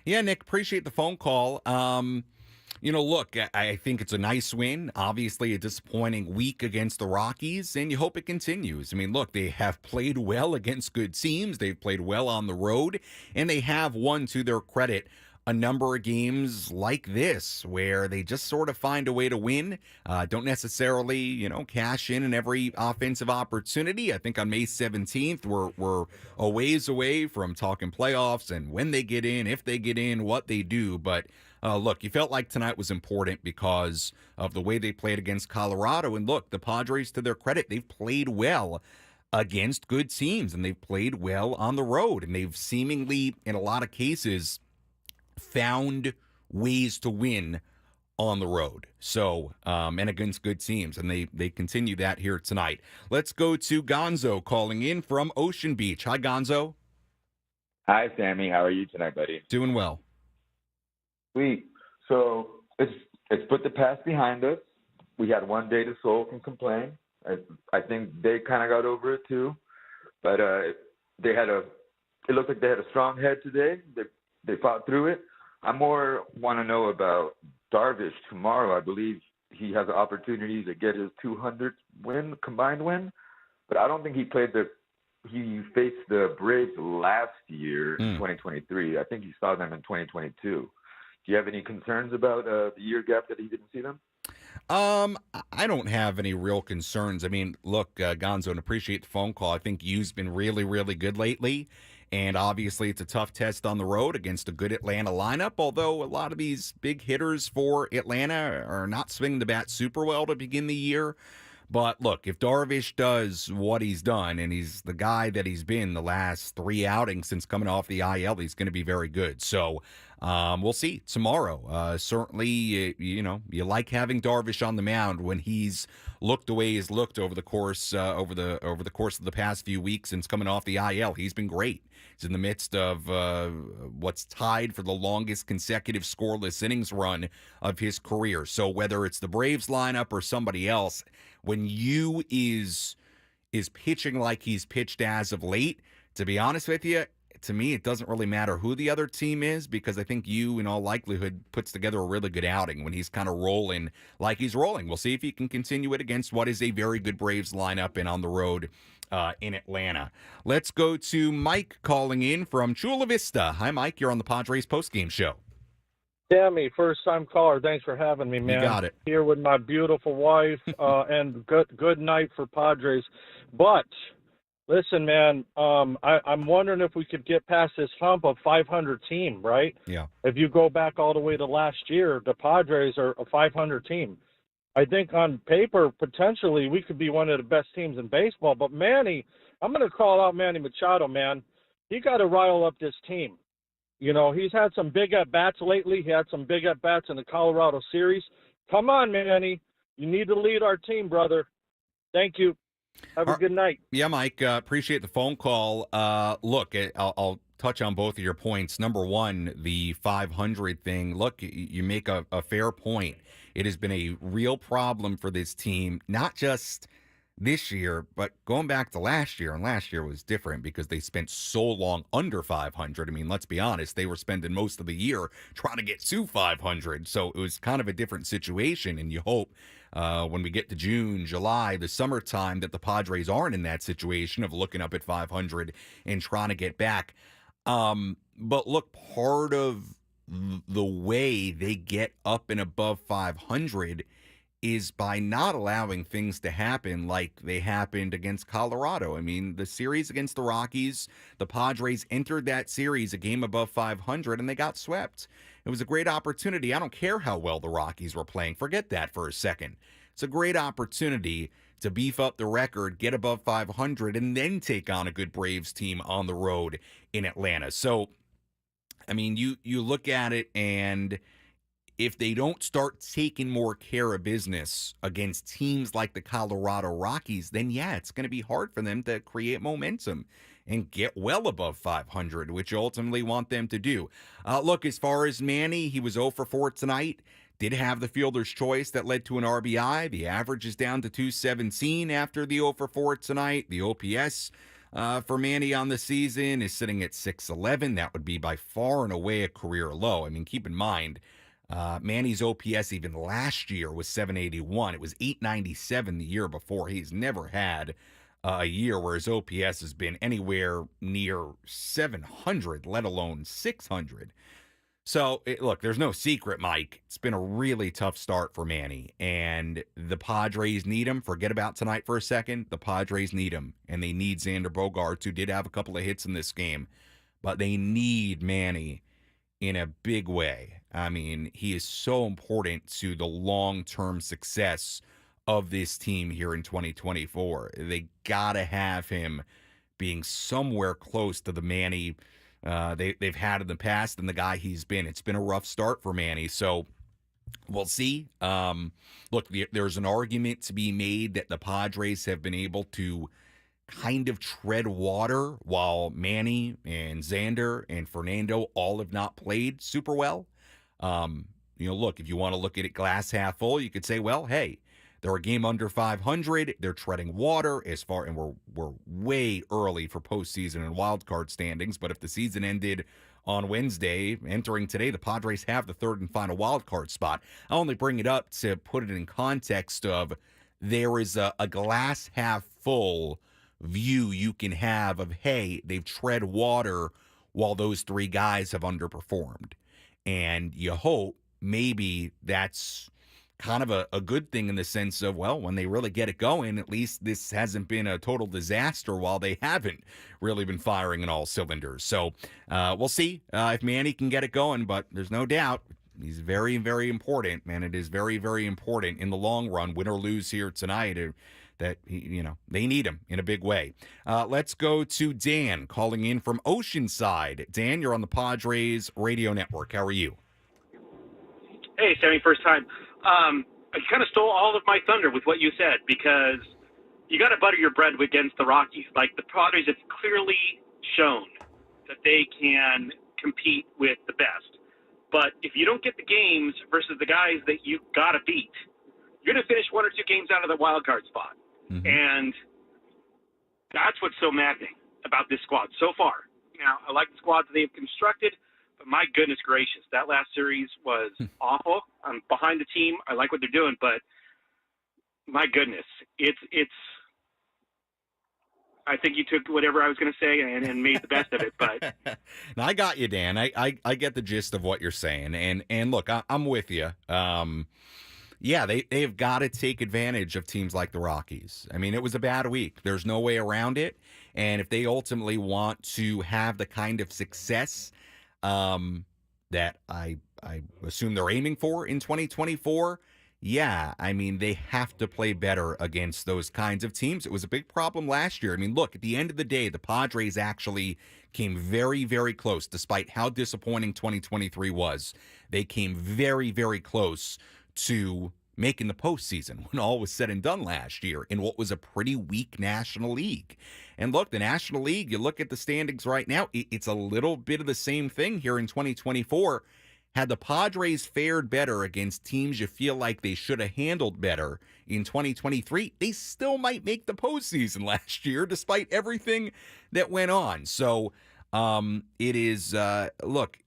C: Yeah, Nick, appreciate the phone call. Look, I think it's a nice win. Obviously, a disappointing week against the Rockies, and you hope it continues. I mean, look, they have played well against good teams. They've played well on the road, and they have won, to their credit, a number of games like this where they just sort of find a way to win. Don't necessarily, cash in every offensive opportunity. I think on May 17th, we're a ways away from talking playoffs and when they get in, if they get in, what they do. But look, you felt like tonight was important because of the way they played against Colorado. And look, the Padres, to their credit, they've played well against good teams, and they've played well on the road. And they've seemingly, in a lot of cases, found ways to win on the road. So, and against good teams, and they continue that here tonight. Let's go to Gonzo calling in from Ocean Beach. Hi, Gonzo.
I: Hi, Sammy. How are you tonight, buddy?
C: Doing well.
I: Sweet. So it's put the past behind us. We had one day to sulk and complain. I think they kind of got over it too, but it looked like they had a strong head today. They fought through it. I more want to know about Darvish tomorrow. I believe he has an opportunity to get his 200th combined win, but I don't think he faced the Braves last year in 2023. I think he saw them in 2022. Do you have any concerns about the year gap that he didn't see them?
C: I don't have any real concerns. I mean, look, Gonzo, and appreciate the phone call. I think you've been really, really good lately. And obviously, it's a tough test on the road against a good Atlanta lineup, although a lot of these big hitters for Atlanta are not swinging the bat super well to begin the year. But look, if Darvish does what he's done, and he's the guy that he's been the last 3 outings since coming off the IL, he's going to be very good. So we'll see tomorrow. Certainly, you like having Darvish on the mound when he's looked the way he's looked over the course of the past few weeks since coming off the IL. He's been great. He's in the midst of what's tied for the longest consecutive scoreless innings run of his career. So whether it's the Braves lineup or somebody else, when you is pitching like he's pitched as of late, to be honest with you, to me, it doesn't really matter who the other team is, because I think you, in all likelihood, puts together a really good outing when he's kind of rolling like he's rolling. We'll see if he can continue it against what is a very good Braves lineup and on the road in Atlanta. Let's go to Mike calling in from Chula Vista. Hi, Mike. You're on the Padres postgame show.
J: Tammy, first-time caller. Thanks for having me, man.
C: You got it.
J: Here with my beautiful wife, and good night for Padres. But listen, man, I'm wondering if we could get past this hump of 500 team, right?
C: Yeah.
J: If you go back all the way to last year, the Padres are a 500 team. I think on paper, potentially, we could be one of the best teams in baseball. But Manny, I'm going to call out Manny Machado, man. He got to rile up this team. You know, he's had some big at-bats lately. He had some big at-bats in the Colorado series. Come on, Manny. You need to lead our team, brother. Thank you. Have a good night.
C: Yeah, Mike, appreciate the phone call. Look, I'll touch on both of your points. Number one, the 500 thing. Look, you make a fair point. It has been a real problem for this team, not just this year, but going back to last year. And last year was different because they spent so long under 500. I mean, let's be honest, they were spending most of the year trying to get to 500. So it was kind of a different situation. And you hope when we get to June, July, the summertime, that the Padres aren't in that situation of looking up at 500 and trying to get back. But look, part of the way they get up and above 500 is by not allowing things to happen like they happened against Colorado. I mean, the series against the Rockies, the Padres entered that series a game above 500 and they got swept. It was a great opportunity. I don't care how well the Rockies were playing. Forget that for a second. It's a great opportunity to beef up the record, get above 500, and then take on a good Braves team on the road in Atlanta. So, I mean, you look at it, and if they don't start taking more care of business against teams like the Colorado Rockies, then yeah, it's going to be hard for them to create momentum and get well above 500, which you ultimately want them to do. Look, as far as Manny, he was 0 for 4 tonight. Did have the fielder's choice that led to an RBI. The average is down to 217 after the 0 for 4 tonight. The OPS for Manny on the season is sitting at 611. That would be by far and away a career low. I mean, keep in mind, Manny's OPS even last year was 781. It was 897 the year before. He's never had a year where his OPS has been anywhere near 700, let alone 600. So, look, there's no secret, Mike. It's been a really tough start for Manny, and the Padres need him. Forget about tonight for a second. The Padres need him, and they need Xander Bogaerts, who did have a couple of hits in this game, but they need Manny in a big way. I mean, he is so important to the long-term success of this team here in 2024. They got to have him being somewhere close to the Manny they've had in the past and the guy he's been. It's been a rough start for Manny, so we'll see. Look, there's an argument to be made that the Padres have been able to kind of tread water while Manny and Xander and Fernando all have not played super well. Look, if you want to look at it glass half full, you could say, well, hey, they're a game under 500. They're treading water and we're way early for postseason and wild card standings. But if the season ended on Wednesday, entering today, the Padres have the third and final wild card spot. I only bring it up to put it in context of there is a glass half full view you can have of, hey, they've tread water while those three guys have underperformed. And you hope maybe that's kind of a good thing in the sense of, well, when they really get it going, at least this hasn't been a total disaster while they haven't really been firing in all cylinders. So we'll see if Manny can get it going, but there's no doubt he's very, very important, man. It is very, very important in the long run, win or lose here tonight, that they need him in a big way. Let's go to Dan calling in from Oceanside. Dan, you're on the Padres radio network. How are you?
K: Hey, Sammy, first time. I kind of stole all of my thunder with what you said because you got to butter your bread against the Rockies. Like, the Padres have clearly shown that they can compete with the best. But if you don't get the games versus the guys that you got to beat, you're going to finish one or two games out of the wild card spot. Mm-hmm. And that's what's so maddening about this squad so far. Now, I like the squad that they've constructed, but my goodness gracious, that last series was awful. I'm behind the team. I like what they're doing, but my goodness, it's I think you took whatever I was going to say and made the best of it. But
C: now, I got you, Dan. I get the gist of what you're saying, and look, I'm with you. Yeah, they've got to take advantage of teams like the Rockies. I mean, it was a bad week. There's no way around it. And if they ultimately want to have the kind of success that I assume they're aiming for in 2024, yeah, I mean, they have to play better against those kinds of teams. It was a big problem last year. I mean, look, at the end of the day, the Padres actually came very, very close, despite how disappointing 2023 was. They came very, very close to making the postseason when all was said and done last year in what was a pretty weak National League. And look, the National League, you look at the standings right now, it's a little bit of the same thing here in 2024. Had the Padres fared better against teams you feel like they should have handled better in 2023, they still might make the postseason last year, despite everything that went on. So it is, look,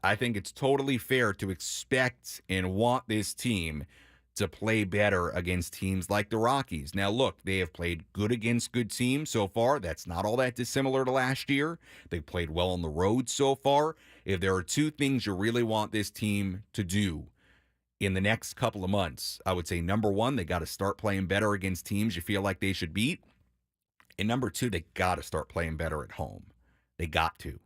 C: I think it's totally fair to expect and want this team to play better against teams like the Rockies. Now, look, they have played good against good teams so far. That's not all that dissimilar to last year. They've played well on the road so far. If there are two things you really want this team to do in the next couple of months, I would say, number one, they got to start playing better against teams you feel like they should beat. And number two, they got to start playing better at home. They got to.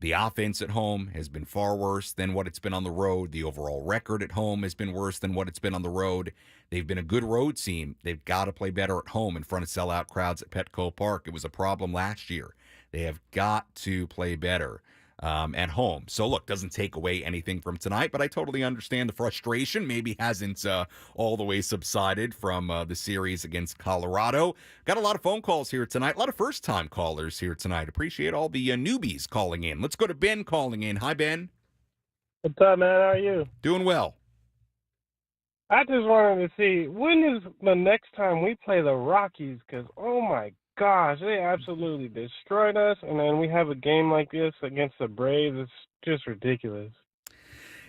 C: The offense at home has been far worse than what it's been on the road. The overall record at home has been worse than what it's been on the road. They've been a good road team. They've got to play better at home in front of sellout crowds at Petco Park. It was a problem last year. They have got to play better at home. So, look, doesn't take away anything from tonight, but I totally understand the frustration. Maybe hasn't all the way subsided from the series against Colorado. Got a lot of phone calls here tonight, a lot of first-time callers here tonight. Appreciate all the newbies calling in. Let's go to Ben calling in. Hi, Ben.
J: What's up, man? How are you?
C: Doing well.
J: I just wanted to see, when is the next time we play the Rockies? Because, oh, my gosh, they absolutely destroyed us, and then we have a game like this against the Braves. It's just ridiculous.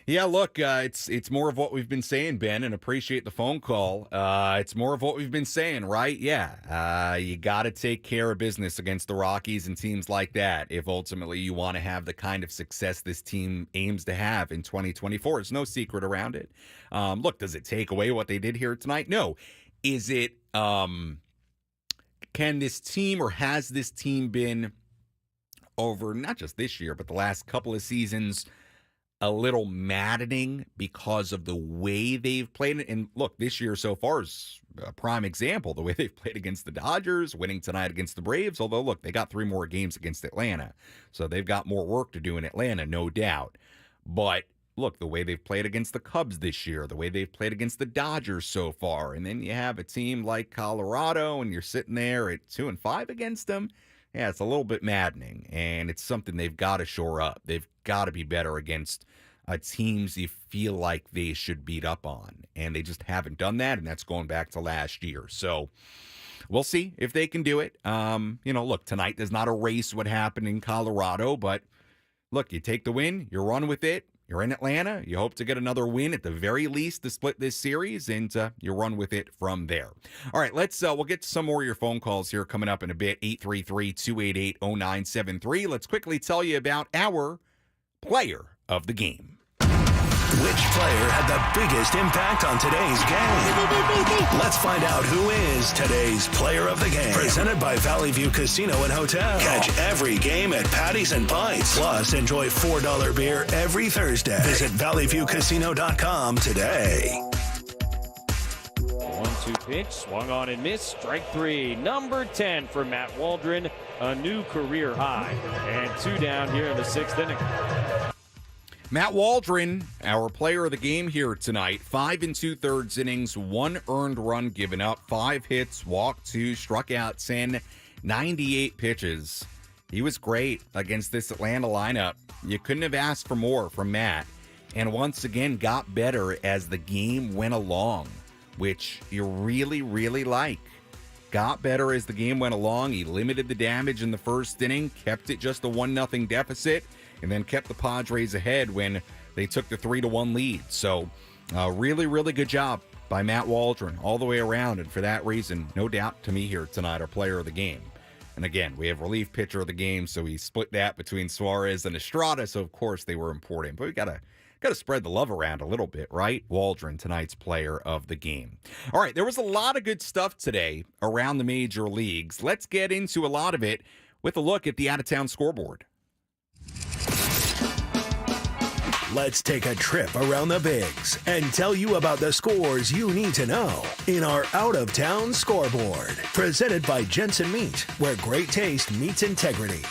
C: Yeah, look, it's more of what we've been saying, Ben, and appreciate the phone call. It's more of what we've been saying, right? Yeah, you got to take care of business against the Rockies and teams like that if ultimately you want to have the kind of success this team aims to have in 2024. There's no secret around it. Look, does it take away what they did here tonight? No. Is it... Can this team, or has this team been over not just this year, but the last couple of seasons, a little maddening because of the way they've played it? And look, this year so far is a prime example, the way they've played against the Dodgers, winning tonight against the Braves, although, look, they got 3 more games against Atlanta. So they've got more work to do in Atlanta, no doubt. But look, the way they've played against the Cubs this year, the way they've played against the Dodgers so far, and then you have a team like Colorado, and you're sitting there at 2-5 against them. Yeah, it's a little bit maddening, and it's something they've got to shore up. They've got to be better against teams you feel like they should beat up on, and they just haven't done that, and that's going back to last year. So we'll see if they can do it. Look, tonight does not erase what happened in Colorado, but look, you take the win, you run with it. You're in Atlanta. You hope to get another win at the very least to split this series, and you run with it from there. All right, we'll get to some more of your phone calls here coming up in a bit. 833-288-0973. Let's quickly tell you about our player of the game.
A: Which player had the biggest impact on today's game? Let's find out who is today's player of the game. Presented by Valley View Casino and Hotel. Catch every game at Patties and Pints. Plus, enjoy $4 beer every Thursday. Visit valleyviewcasino.com today.
B: 1-2 pitch, swung on and missed. Strike 3. Number 10 for Matt Waldron, a new career high. And 2 down here in the 6th inning.
C: Matt Waldron, our player of the game here tonight, 5 2/3 innings, 1 earned run given up, 5 hits, walked 2, struck out 10, 98 pitches. He was great against this Atlanta lineup. You couldn't have asked for more from Matt, and once again got better as the game went along, which you really, really like. Got better as the game went along. He limited the damage in the first inning, kept it just a 1-0 deficit, and then kept the Padres ahead when they took the 3-1 lead. So really, really good job by Matt Waldron all the way around. And for that reason, no doubt to me here tonight, our player of the game. And again, we have relief pitcher of the game, so we split that between Suarez and Estrada, so of course they were important. But we got to spread the love around a little bit, right? Waldron, tonight's player of the game. All right, there was a lot of good stuff today around the major leagues. Let's get into a lot of it with a look at the out-of-town scoreboard.
A: Let's take a trip around the Bigs and tell you about the scores you need to know in our out-of-town scoreboard. Presented by Jensen Meat, where great taste meets integrity.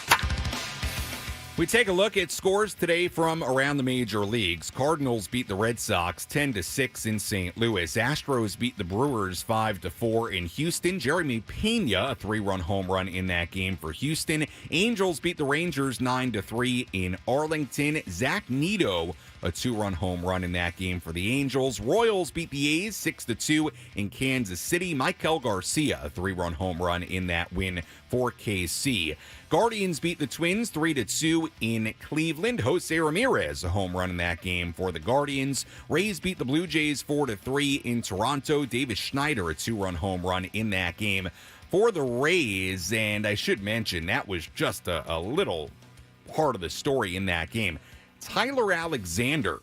C: We take a look at scores today from around the major leagues. Cardinals beat the Red Sox 10-6 in St. Louis. Astros beat the Brewers 5-4 in Houston. Jeremy Pena, a 3-run home run in that game for Houston. Angels beat the Rangers 9-3 in Arlington. Zach Neto, a 2-run home run in that game for the Angels. Royals beat the A's 6-2 in Kansas City. Michael Garcia, a 3-run home run in that win for KC. Guardians beat the Twins 3-2 in Cleveland. Jose Ramirez, a home run in that game for the Guardians. Rays beat the Blue Jays 4-3 in Toronto. Davis Schneider, a 2-run home run in that game for the Rays. And I should mention, that was just a little part of the story in that game. Tyler Alexander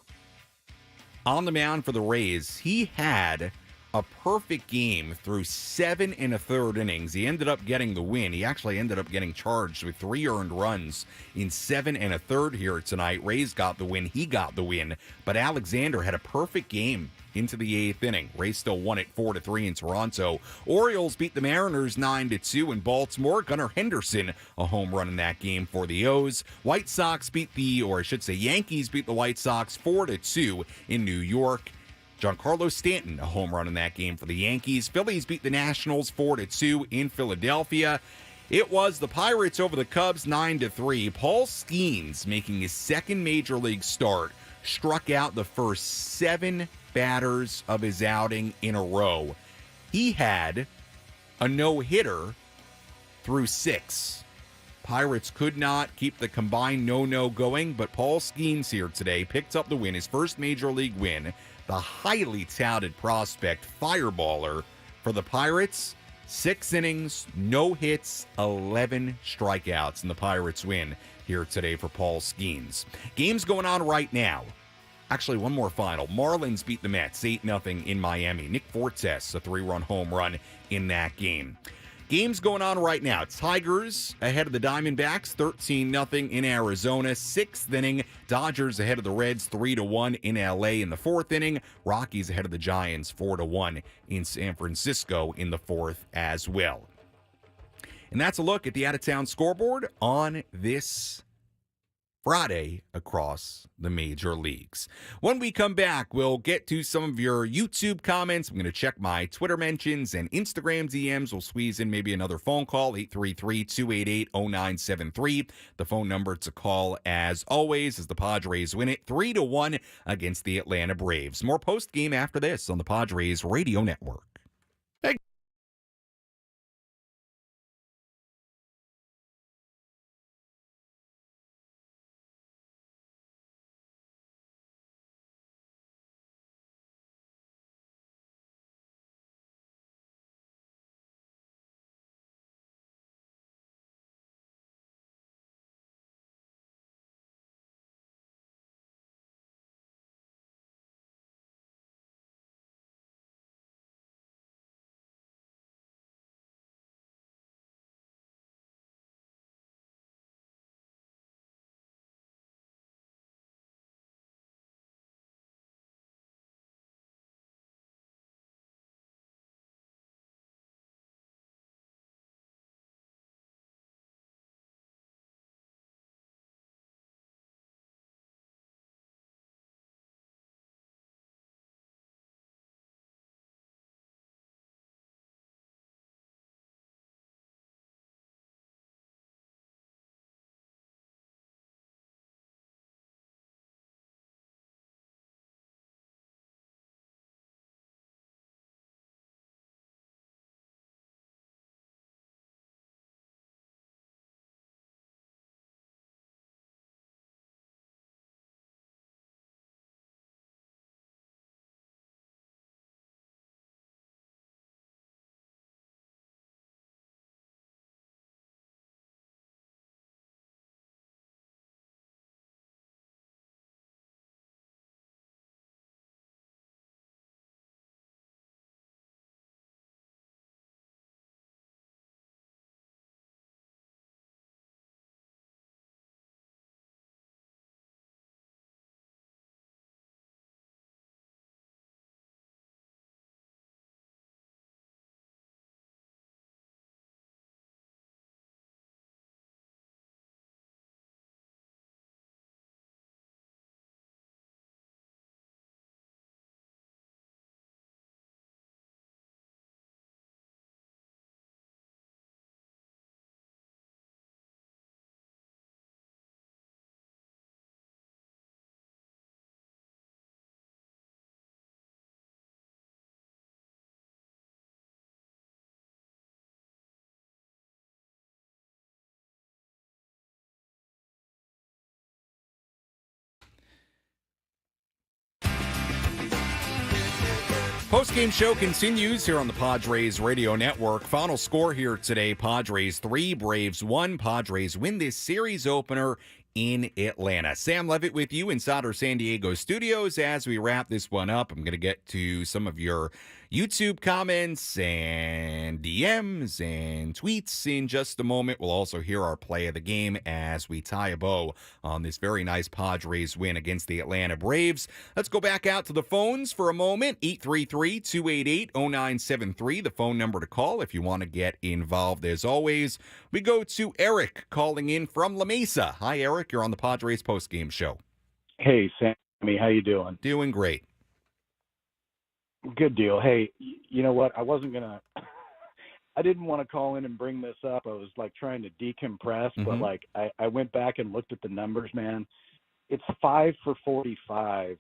C: on the mound for the Rays. He had a perfect game through 7 1/3 innings. He ended up getting the win. He actually ended up getting charged with 3 earned runs in 7 1/3 here tonight. Rays got the win. He got the win. But Alexander had a perfect game into the 8th inning. Rays still won it 4-3 in Toronto. Orioles beat the Mariners 9-2 in Baltimore. Gunnar Henderson, a home run in that game for the O's. Yankees beat the White Sox 4-2 in New York. Giancarlo Stanton, a home run in that game for the Yankees. Phillies beat the Nationals 4-2 in Philadelphia. It was the Pirates over the Cubs 9-3. Paul Skeens, making his second major league start, struck out the first 7 batters of his outing in a row. He had a no-hitter through 6. Pirates could not keep the combined no-no going, but Paul Skeens here today picked up the win, his first major league win. The highly touted prospect fireballer for the Pirates. 6 innings, no hits, 11 strikeouts, and the Pirates win here today for Paul Skeens. Games going on right now. Actually, one more final. Marlins beat the Mets 8-0 in Miami. Nick Fortes, a 3-run home run in that game. Games going on right now. Tigers ahead of the Diamondbacks, 13-0 in Arizona. 6th inning, Dodgers ahead of the Reds, 3-1 in LA in the 4th inning. Rockies ahead of the Giants, 4-1 in San Francisco in the 4th as well. And that's a look at the out-of-town scoreboard on this Friday across the major leagues. When we come back, we'll get to some of your YouTube comments. I'm going to check my Twitter mentions and Instagram DMs. We'll squeeze in maybe another phone call, 833-288-0973. The phone number to call, as always, as the Padres win it 3-1 against the Atlanta Braves. More post-game after this on the Padres Radio Network. Postgame show continues here on the Padres Radio Network. Final score here today, Padres 3, Braves 1. Padres win this series opener in Atlanta. Sam Levitt with you inside our San Diego studios. As we wrap this one up, I'm going to get to some of your YouTube comments and DMs and tweets in just a moment. We'll also hear our play of the game as we tie a bow on this very nice Padres win against the Atlanta Braves. Let's go back out to the phones for a moment. 833-288-0973, the phone number to call if you want to get involved. As always, we go to Eric calling in from La Mesa. Hi, Eric. You're on the Padres postgame show.
L: Hey, Sammy. How you doing?
C: Doing great.
L: Good deal. Hey, you know what? I didn't want to call in and bring this up. I was like trying to decompress, but like I went back and looked at the numbers, man. It's 5 for 45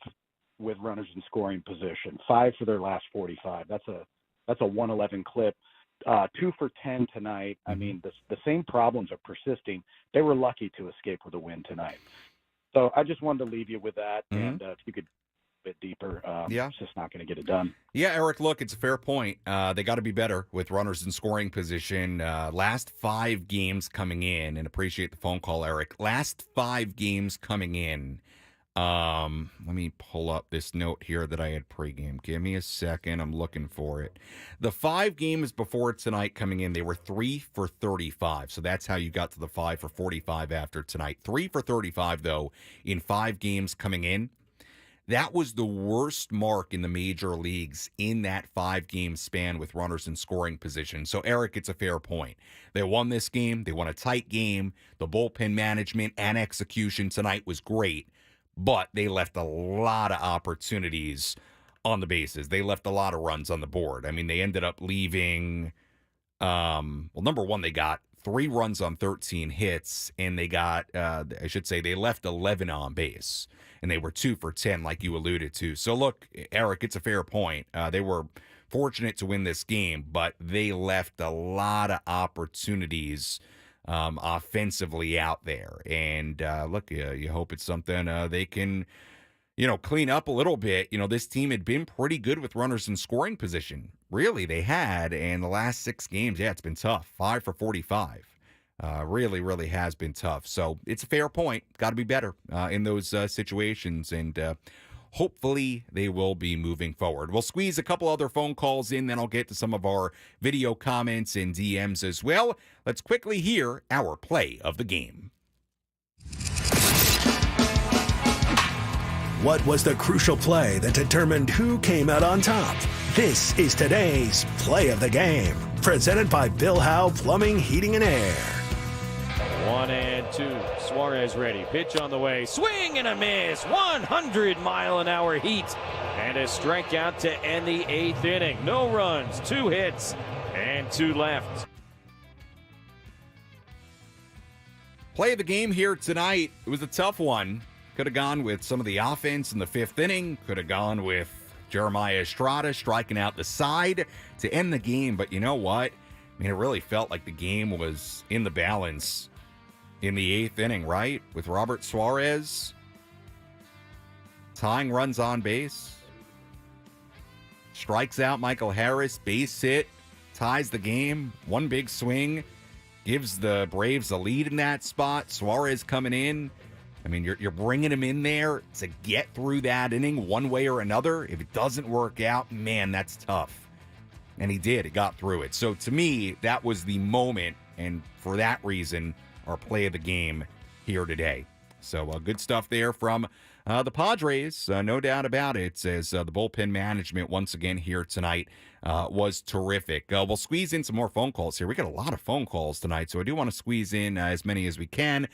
L: with runners in scoring position. 5 for their last 45. That's a 111 clip. 2 for 10 tonight. I mean, the same problems are persisting. They were lucky to escape with a win tonight. So I just wanted to leave you with that, and if you could bit deeper. It's just not going to get it done.
C: Yeah, Eric, look, it's a fair point. They got to be better with runners in scoring position. Last 5 games coming in, and appreciate the phone call, Eric. Last 5 games coming in. Let me pull up this note here that I had pregame. Give me a second. I'm looking for it. The 5 games before tonight coming in, they were 3 for 35. So that's how you got to the 5 for 45 after tonight. 3 for 35, though, in 5 games coming in. That was the worst mark in the major leagues in that 5-game span with runners in scoring position. So, Eric, it's a fair point. They won this game. They won a tight game. The bullpen management and execution tonight was great, but they left a lot of opportunities on the bases. They left a lot of runs on the board. I mean, they ended up leaving, number one, they got 3 runs on 13 hits, and they got, they left 11 on base. And they were 2 for 10, like you alluded to. So, look, Eric, it's a fair point. They were fortunate to win this game, but they left a lot of opportunities offensively out there. And, look, you hope it's something they can, clean up a little bit. This team had been pretty good with runners in scoring position. Really, they had. And the last 6 games, it's been tough. 5 for 45. Really, really has been tough. So it's a fair point. Got to be better in those situations, and hopefully they will be moving forward. We'll squeeze a couple other phone calls in, then I'll get to some of our video comments and DMs as well. Let's quickly hear our play of the game.
A: What was the crucial play that determined who came out on top? This is today's Play of the Game, presented by Bill Howe Plumbing, Heating, and Air.
B: 1-2. Suarez ready. Pitch on the way. Swing and a miss. 100-mile-an-hour heat. And a strikeout to end the 8th inning. No runs, 2 hits, and 2 left.
C: Play of the game here tonight. It was a tough one. Could have gone with some of the offense in the 5th inning. Could have gone with Jeremiah Estrada striking out the side to end the game. But you know what? I mean, it really felt like the game was in the balance in the 8th inning, right? With Robert Suarez tying runs on base. Strikes out Michael Harris, base hit, ties the game. One big swing, gives the Braves a lead in that spot. Suarez coming in. I mean, you're bringing him in there to get through that inning one way or another. If it doesn't work out, man, that's tough. And he did. He got through it. So to me, that was the moment. And for that reason, our play of the game here today. So good stuff there from the Padres. No doubt about it. As the bullpen management once again here tonight was terrific. We'll squeeze in some more phone calls here. We got a lot of phone calls tonight, so I do want to squeeze in as many as we can.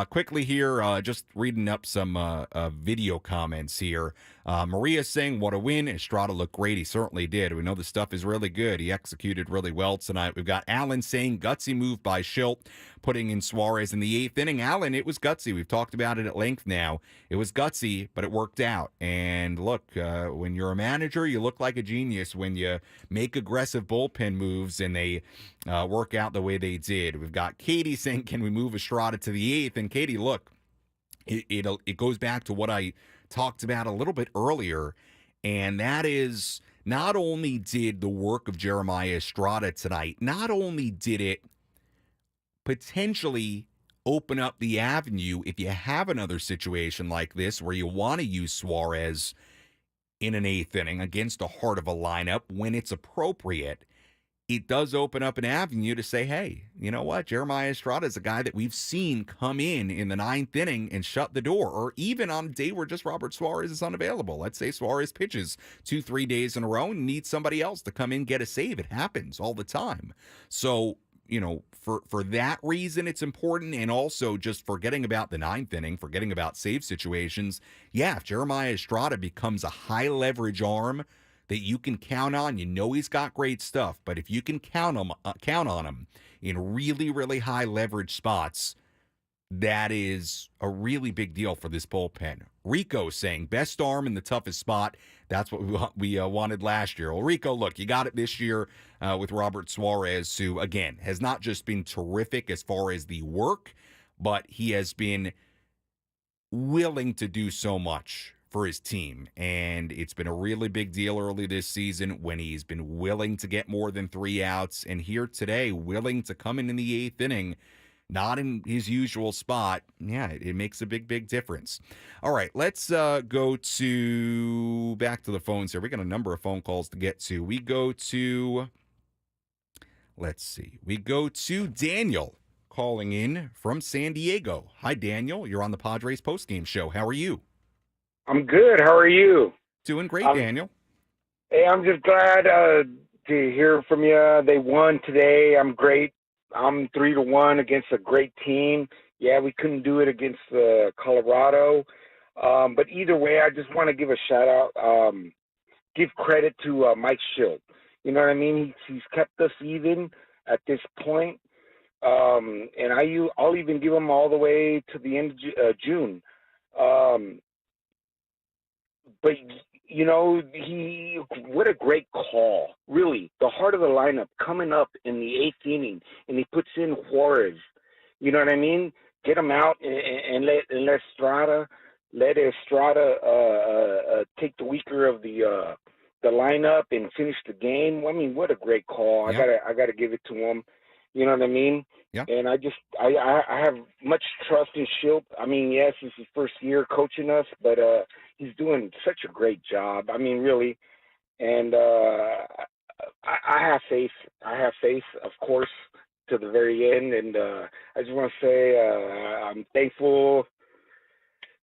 C: Quickly here, just reading up some video comments here. Maria saying, what a win. Estrada looked great. He certainly did. We know the stuff is really good. He executed really well tonight. We've got Alan saying, gutsy move by Shildt, putting in Suarez in the 8th inning. Alan, it was gutsy. We've talked about it at length now. It was gutsy, but it worked out. And look, when you're a manager, you look like a genius when you make aggressive bullpen moves and they work out the way they did. We've got Katie saying, can we move Estrada to the 8th? And Katie, look, it goes back to what I talked about a little bit earlier, and that is not only did the work of Jeremiah Estrada tonight, not only did it potentially open up the avenue if you have another situation like this where you want to use Suarez in an eighth inning against the heart of a lineup when it's appropriate, it does open up an avenue to say, hey, you know what? Jeremiah Estrada is a guy that we've seen come in the ninth inning and shut the door, or even on a day where just Robert Suarez is unavailable. Let's say Suarez pitches 2-3 days in a row and needs somebody else to come in, get a save. It happens all the time. So, for that reason, it's important. And also just forgetting about the ninth inning, forgetting about save situations. Yeah, if Jeremiah Estrada becomes a high leverage arm that you can count on, he's got great stuff, but if you can count on him in really, really high leverage spots, that is a really big deal for this bullpen. Rico saying best arm in the toughest spot. That's what we wanted last year. Well, Rico, look, you got it this year with Robert Suarez, who, again, has not just been terrific as far as the work, but he has been willing to do so much for his team. And it's been a really big deal early this season when he's been willing to get more than 3 outs. And here today, willing to come in the eighth inning, not in his usual spot. Yeah, it makes a big, big difference. All right, let's go to back to the phones here. We got a number of phone calls to get to. We go to Daniel calling in from San Diego. Hi, Daniel. You're on the Padres postgame show. How are you?
M: I'm good. How are you?
C: Doing great, Daniel.
M: Hey, I'm just glad to hear from you. They won today. I'm great. I'm 3-1 against a great team. Yeah, we couldn't do it against Colorado. But either way, I just want to give a shout out, give credit to Mike Shildt. You know what I mean? He's kept us even at this point. And I'll even give him all the way to the end of June. But, what a great call. Really, the heart of the lineup coming up in the eighth inning, and he puts in Juarez. You know what I mean? Get him out and let Estrada take the weaker of the lineup and finish the game. I mean, what a great call.
C: Yeah.
M: I gotta give it to him. You know what I mean?
C: Yeah.
M: And I have much trust in Shildt. I mean, yes, this is his first year coaching us, but he's doing such a great job. I mean, really. And I have faith. I have faith, of course, to the very end. And I just want to say I'm thankful.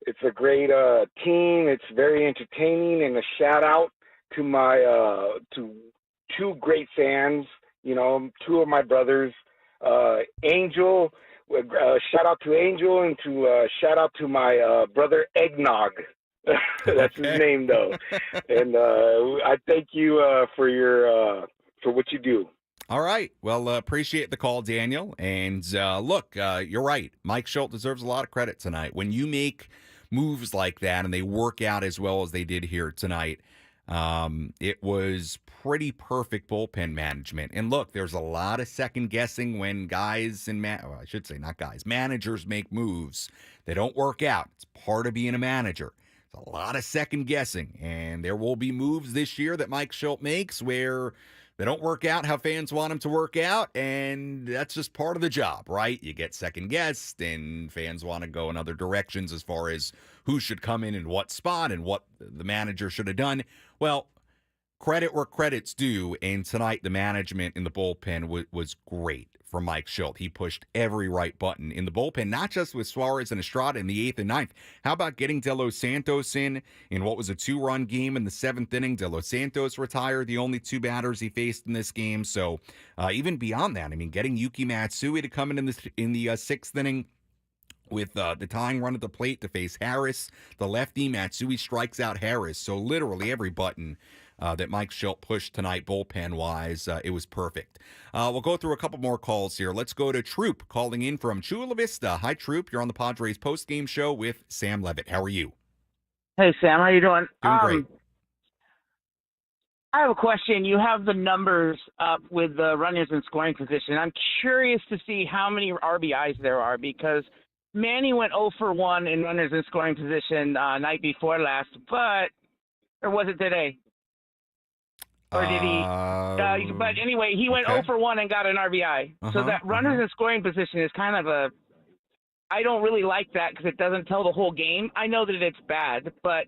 M: It's a great team. It's very entertaining. And a shout out to my to 2 great fans. 2 of my brothers, Angel. Shout out to Angel, and to shout out to my brother Eggnog. That's his name, though. And I thank you for what you do.
C: All right. Well, appreciate the call, Daniel. And look, you're right. Mike Shildt deserves a lot of credit tonight. When you make moves like that and they work out as well as they did here tonight, it was pretty perfect bullpen management. And look, there's a lot of second guessing when guys and I should say not guys, managers make moves that don't work out. It's part of being a manager. It's a lot of second guessing, and there will be moves this year that Mike Shildt makes where they don't work out how fans want them to work out, and that's just part of the job, right? You get second guessed, and fans want to go in other directions as far as who should come in what spot and what the manager should have done. Well, credit where credit's due, and tonight the management in the bullpen was great for Mike Shildt. He pushed every right button in the bullpen, not just with Suarez and Estrada in the 8th and 9th. How about getting De Los Santos in what was a 2-run game in the 7th inning? De Los Santos retired, the only 2 batters he faced in this game. So even beyond that, I mean, getting Yuki Matsui to come in the 6th inning with the tying run at the plate to face Harris, the lefty. Matsui strikes out Harris. So literally every button that Mike Shildt pushed tonight, bullpen-wise, it was perfect. We'll go through a couple more calls here. Let's go to Troop calling in from Chula Vista. Hi, Troop. You're on the Padres postgame show with Sam Levitt. How are you?
N: Hey, Sam. How you doing?
C: Doing great.
N: I have a question. You have the numbers up with the runners in scoring position. I'm curious to see how many RBIs there are because Manny went 0 for 1 in runners in scoring position night before last, or was it today? Or did he? But anyway, he went
C: okay.
N: 0 for 1 and got an RBI. So that runners in scoring position is kind of a. I don't really like that because it doesn't tell the whole game. I know that it's bad, but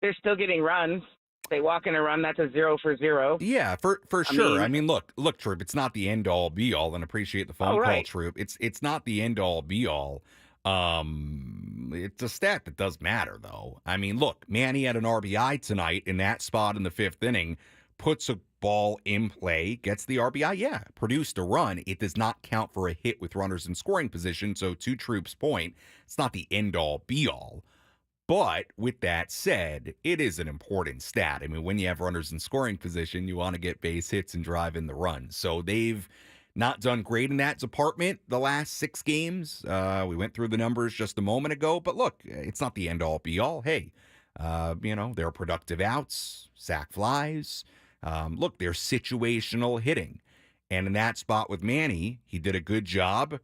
N: they're still getting runs. They walk in a run, that's a 0 for 0.
C: Yeah, for sure. I mean, look, Troop, it's not the end all be all, and appreciate the phone call, Troop. It's not the end all be all. It's a stat that does matter, though. I mean, look, Manny had an RBI tonight in that spot in the 5th inning, puts a ball in play, gets the RBI. Yeah, produced a run. It does not count for a hit with runners in scoring position. So, to Troop's point, it's not the end all be all. But with that said, it is an important stat. I mean, when you have runners in scoring position, you want to get base hits and drive in the runs. So they've not done great in that department the last 6 games. We went through the numbers just a moment ago. But look, it's not the end-all, be-all. Hey, there are productive outs, sac flies. Look, there's situational hitting. And in that spot with Manny, he did a good job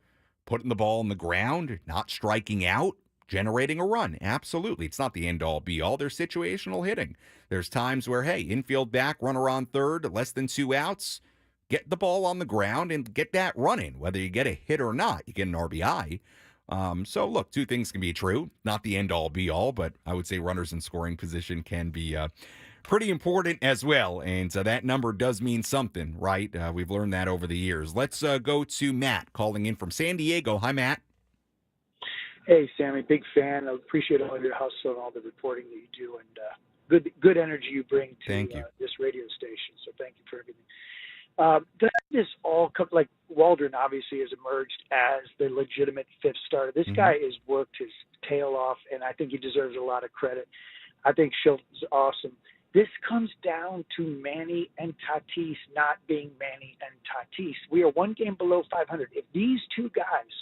C: putting the ball on the ground, not striking out, generating a run. Absolutely. It's not the end-all, be-all. There's situational hitting. There's times where, hey, infield back, runner on third, less than 2 outs, get the ball on the ground and get that running. Whether you get a hit or not, you get an RBI. So, look, 2 things can be true. Not the end-all, be-all, but I would say runners in scoring position can be pretty important as well. And that number does mean something, right? We've learned that over the years. Let's go to Matt calling in from San Diego. Hi, Matt.
O: Hey, Sammy, big fan. I appreciate all of your hustle and all the reporting that you do, and good energy you bring to this radio station. So thank you for everything. Does this all come, like Waldron obviously has emerged as the legitimate 5th starter. This guy has worked his tail off, and I think he deserves a lot of credit. I think Shildt is awesome. This comes down to Manny and Tatis not being Manny and Tatis. We are 1 game below 500. If these 2 guys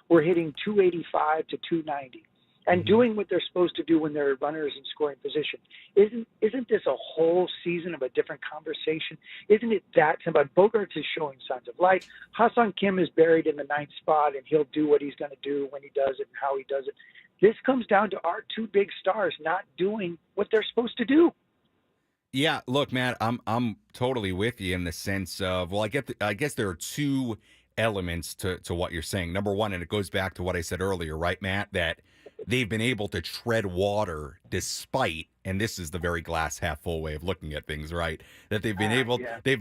O: were hitting 285 to 290 and doing what they're supposed to do when they're runners in scoring position, isn't this a whole season of a different conversation? Isn't it that simple? Bogaerts is showing signs of life. Ha-Seong Kim is buried in the 9th spot, and he'll do what he's going to do when he does it and how he does it. This comes down to our 2 big stars not doing what they're supposed to do.
C: Yeah, look, Matt, I'm totally with you in the sense of, well, I guess there are 2 elements to what you're saying. Number one, and it goes back to what I said earlier, right, Matt, that they've been able to tread water despite, and this is the very glass half full way of looking at things, right? That they've been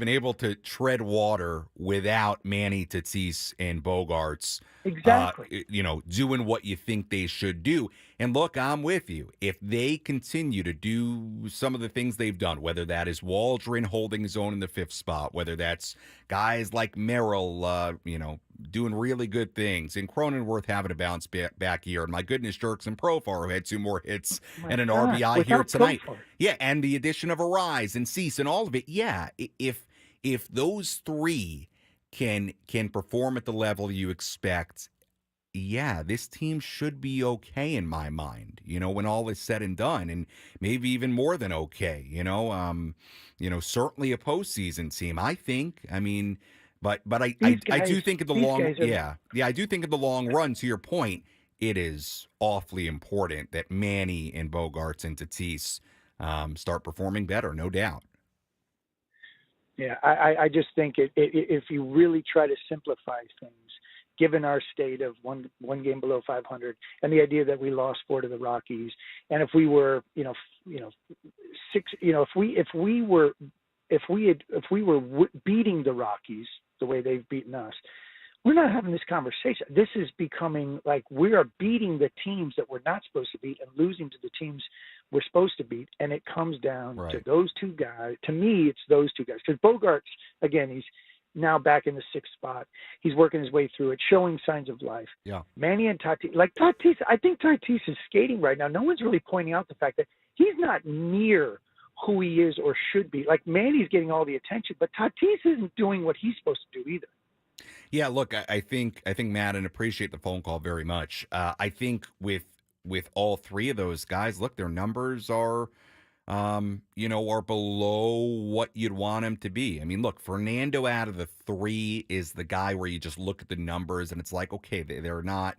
C: able to tread water without Manny, Tatis, and Bogaerts.
O: Exactly.
C: Doing what you think they should do. And look, I'm with you. If they continue to do some of the things they've done, whether that is Waldron holding his own in the 5th spot, whether that's guys like Merrill, doing really good things, and Cronenworth having a bounce back year, and my goodness, Jerks and Profar, who had 2 more hits and an RBI here tonight. Yeah, and the addition of Arise and Cease and all of it. Yeah, if those 3 can perform at the level you expect, yeah, this team should be okay in my mind, when all is said and done, and maybe even more than okay, certainly a postseason team, I think. I mean, but I do think in the I do think in the long run, to your point, it is awfully important that Manny and Bogaerts and Tatis start performing better, no doubt.
O: Yeah, I just think if you really try to simplify things, given our state of one game below 500, and the idea that we lost 4 to the Rockies, and if we were, 6, if we were beating the Rockies the way they've beaten us, we're not having this conversation. This is becoming like we are beating the teams that we're not supposed to beat and losing to the teams we're supposed to beat, and it comes down to those 2 guys. To me, it's those 2 guys. Because Bogaerts, again, he's now back in the 6th spot. He's working his way through it, showing signs of life.
C: Yeah.
O: Manny and Tatis, I think Tatis is skating right now. No one's really pointing out the fact that he's not near who he is or should be. Like, Manny's getting all the attention, but Tatis isn't doing what he's supposed to do either.
C: Yeah, look, I think Matt, and appreciate the phone call very much. I think with all 3 of those guys, look, their numbers are are below what you'd want him to be. I mean, look, Fernando out of the 3 is the guy where you just look at the numbers and it's like, okay, they're not,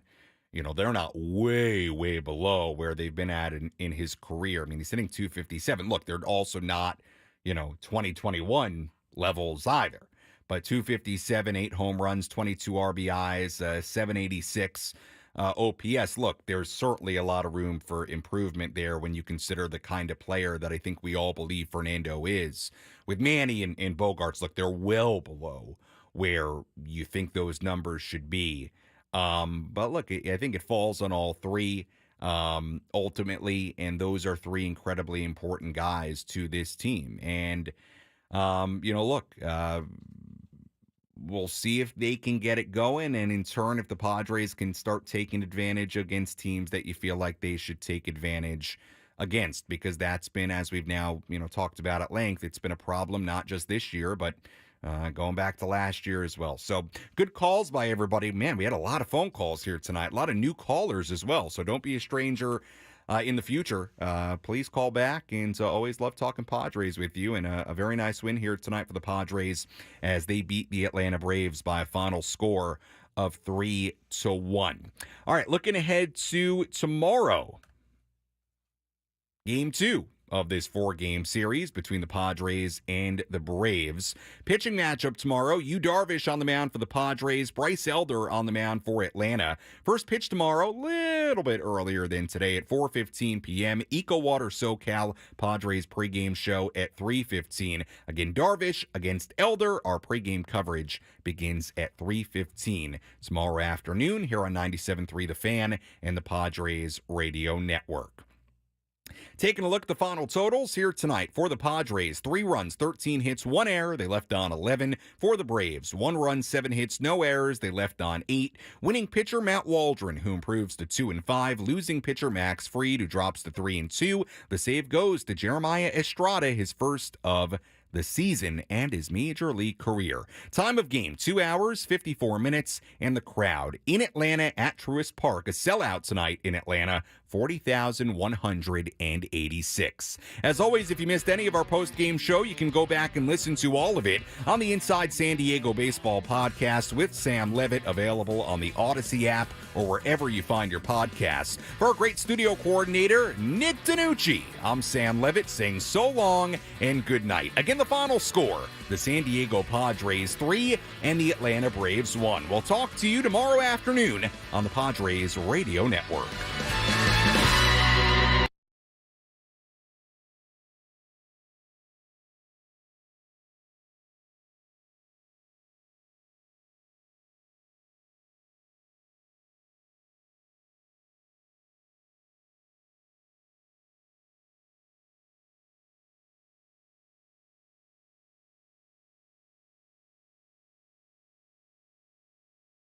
C: they're not way, way below where they've been at in his career. I mean, he's hitting 257. Look, they're also not, 2021 levels either. But 257, 8 home runs, 22 RBIs, 786 OPS. Look, there's certainly a lot of room for improvement there when you consider the kind of player that I think we all believe Fernando is. With Manny and Bogarts, look, they're well below where you think those numbers should be. But look, I think it falls on all three ultimately, and those are three incredibly important guys to this team. And, look, we'll see if they can get it going, and in turn, if the Padres can start taking advantage against teams that you feel like they should take advantage against, because that's been, as we've now, talked about at length, it's been a problem not just this year, but going back to last year as well. So good calls by everybody. Man, we had a lot of phone calls here tonight, a lot of new callers as well. So don't be a stranger in the future. Please call back, and always love talking Padres with you. And a very nice win here tonight for the Padres as they beat the Atlanta Braves by a final score of 3-1. All right, looking ahead to tomorrow. Game 2 of this 4-game series between the Padres and the Braves. Pitching matchup tomorrow, Yu Darvish on the mound for the Padres, Bryce Elder on the mound for Atlanta. First pitch tomorrow, a little bit earlier than today at 4:15 p.m. Eco Water SoCal Padres pregame show at 3:15. Again, Darvish against Elder. Our pregame coverage begins at 3:15 tomorrow afternoon here on 97.3 The Fan and the Padres Radio Network. Taking a look at the final totals here tonight for the Padres. 3 runs, 13 hits, 1 error. They left on 11. For the Braves, 1 run, 7 hits, no errors. They left on 8. Winning pitcher Matt Waldron, who improves to 2-5. Losing pitcher Max Fried, who drops to 3-2. The save goes to Jeremiah Estrada, his first of the season and his major league career. Time of game, 2 hours, 54 minutes, and the crowd in Atlanta at Truist Park, a sellout tonight in Atlanta, 40,186. As always, if you missed any of our post-game show, you can go back and listen to all of it on the Inside San Diego Baseball podcast with Sam Levitt, available on the Odyssey app or wherever you find your podcasts. For our great studio coordinator, Nick Danucci, I'm Sam Levitt saying so long and good night. Again, the final score, the San Diego Padres 3 and the Atlanta Braves 1. We'll talk to you tomorrow afternoon on the Padres Radio Network.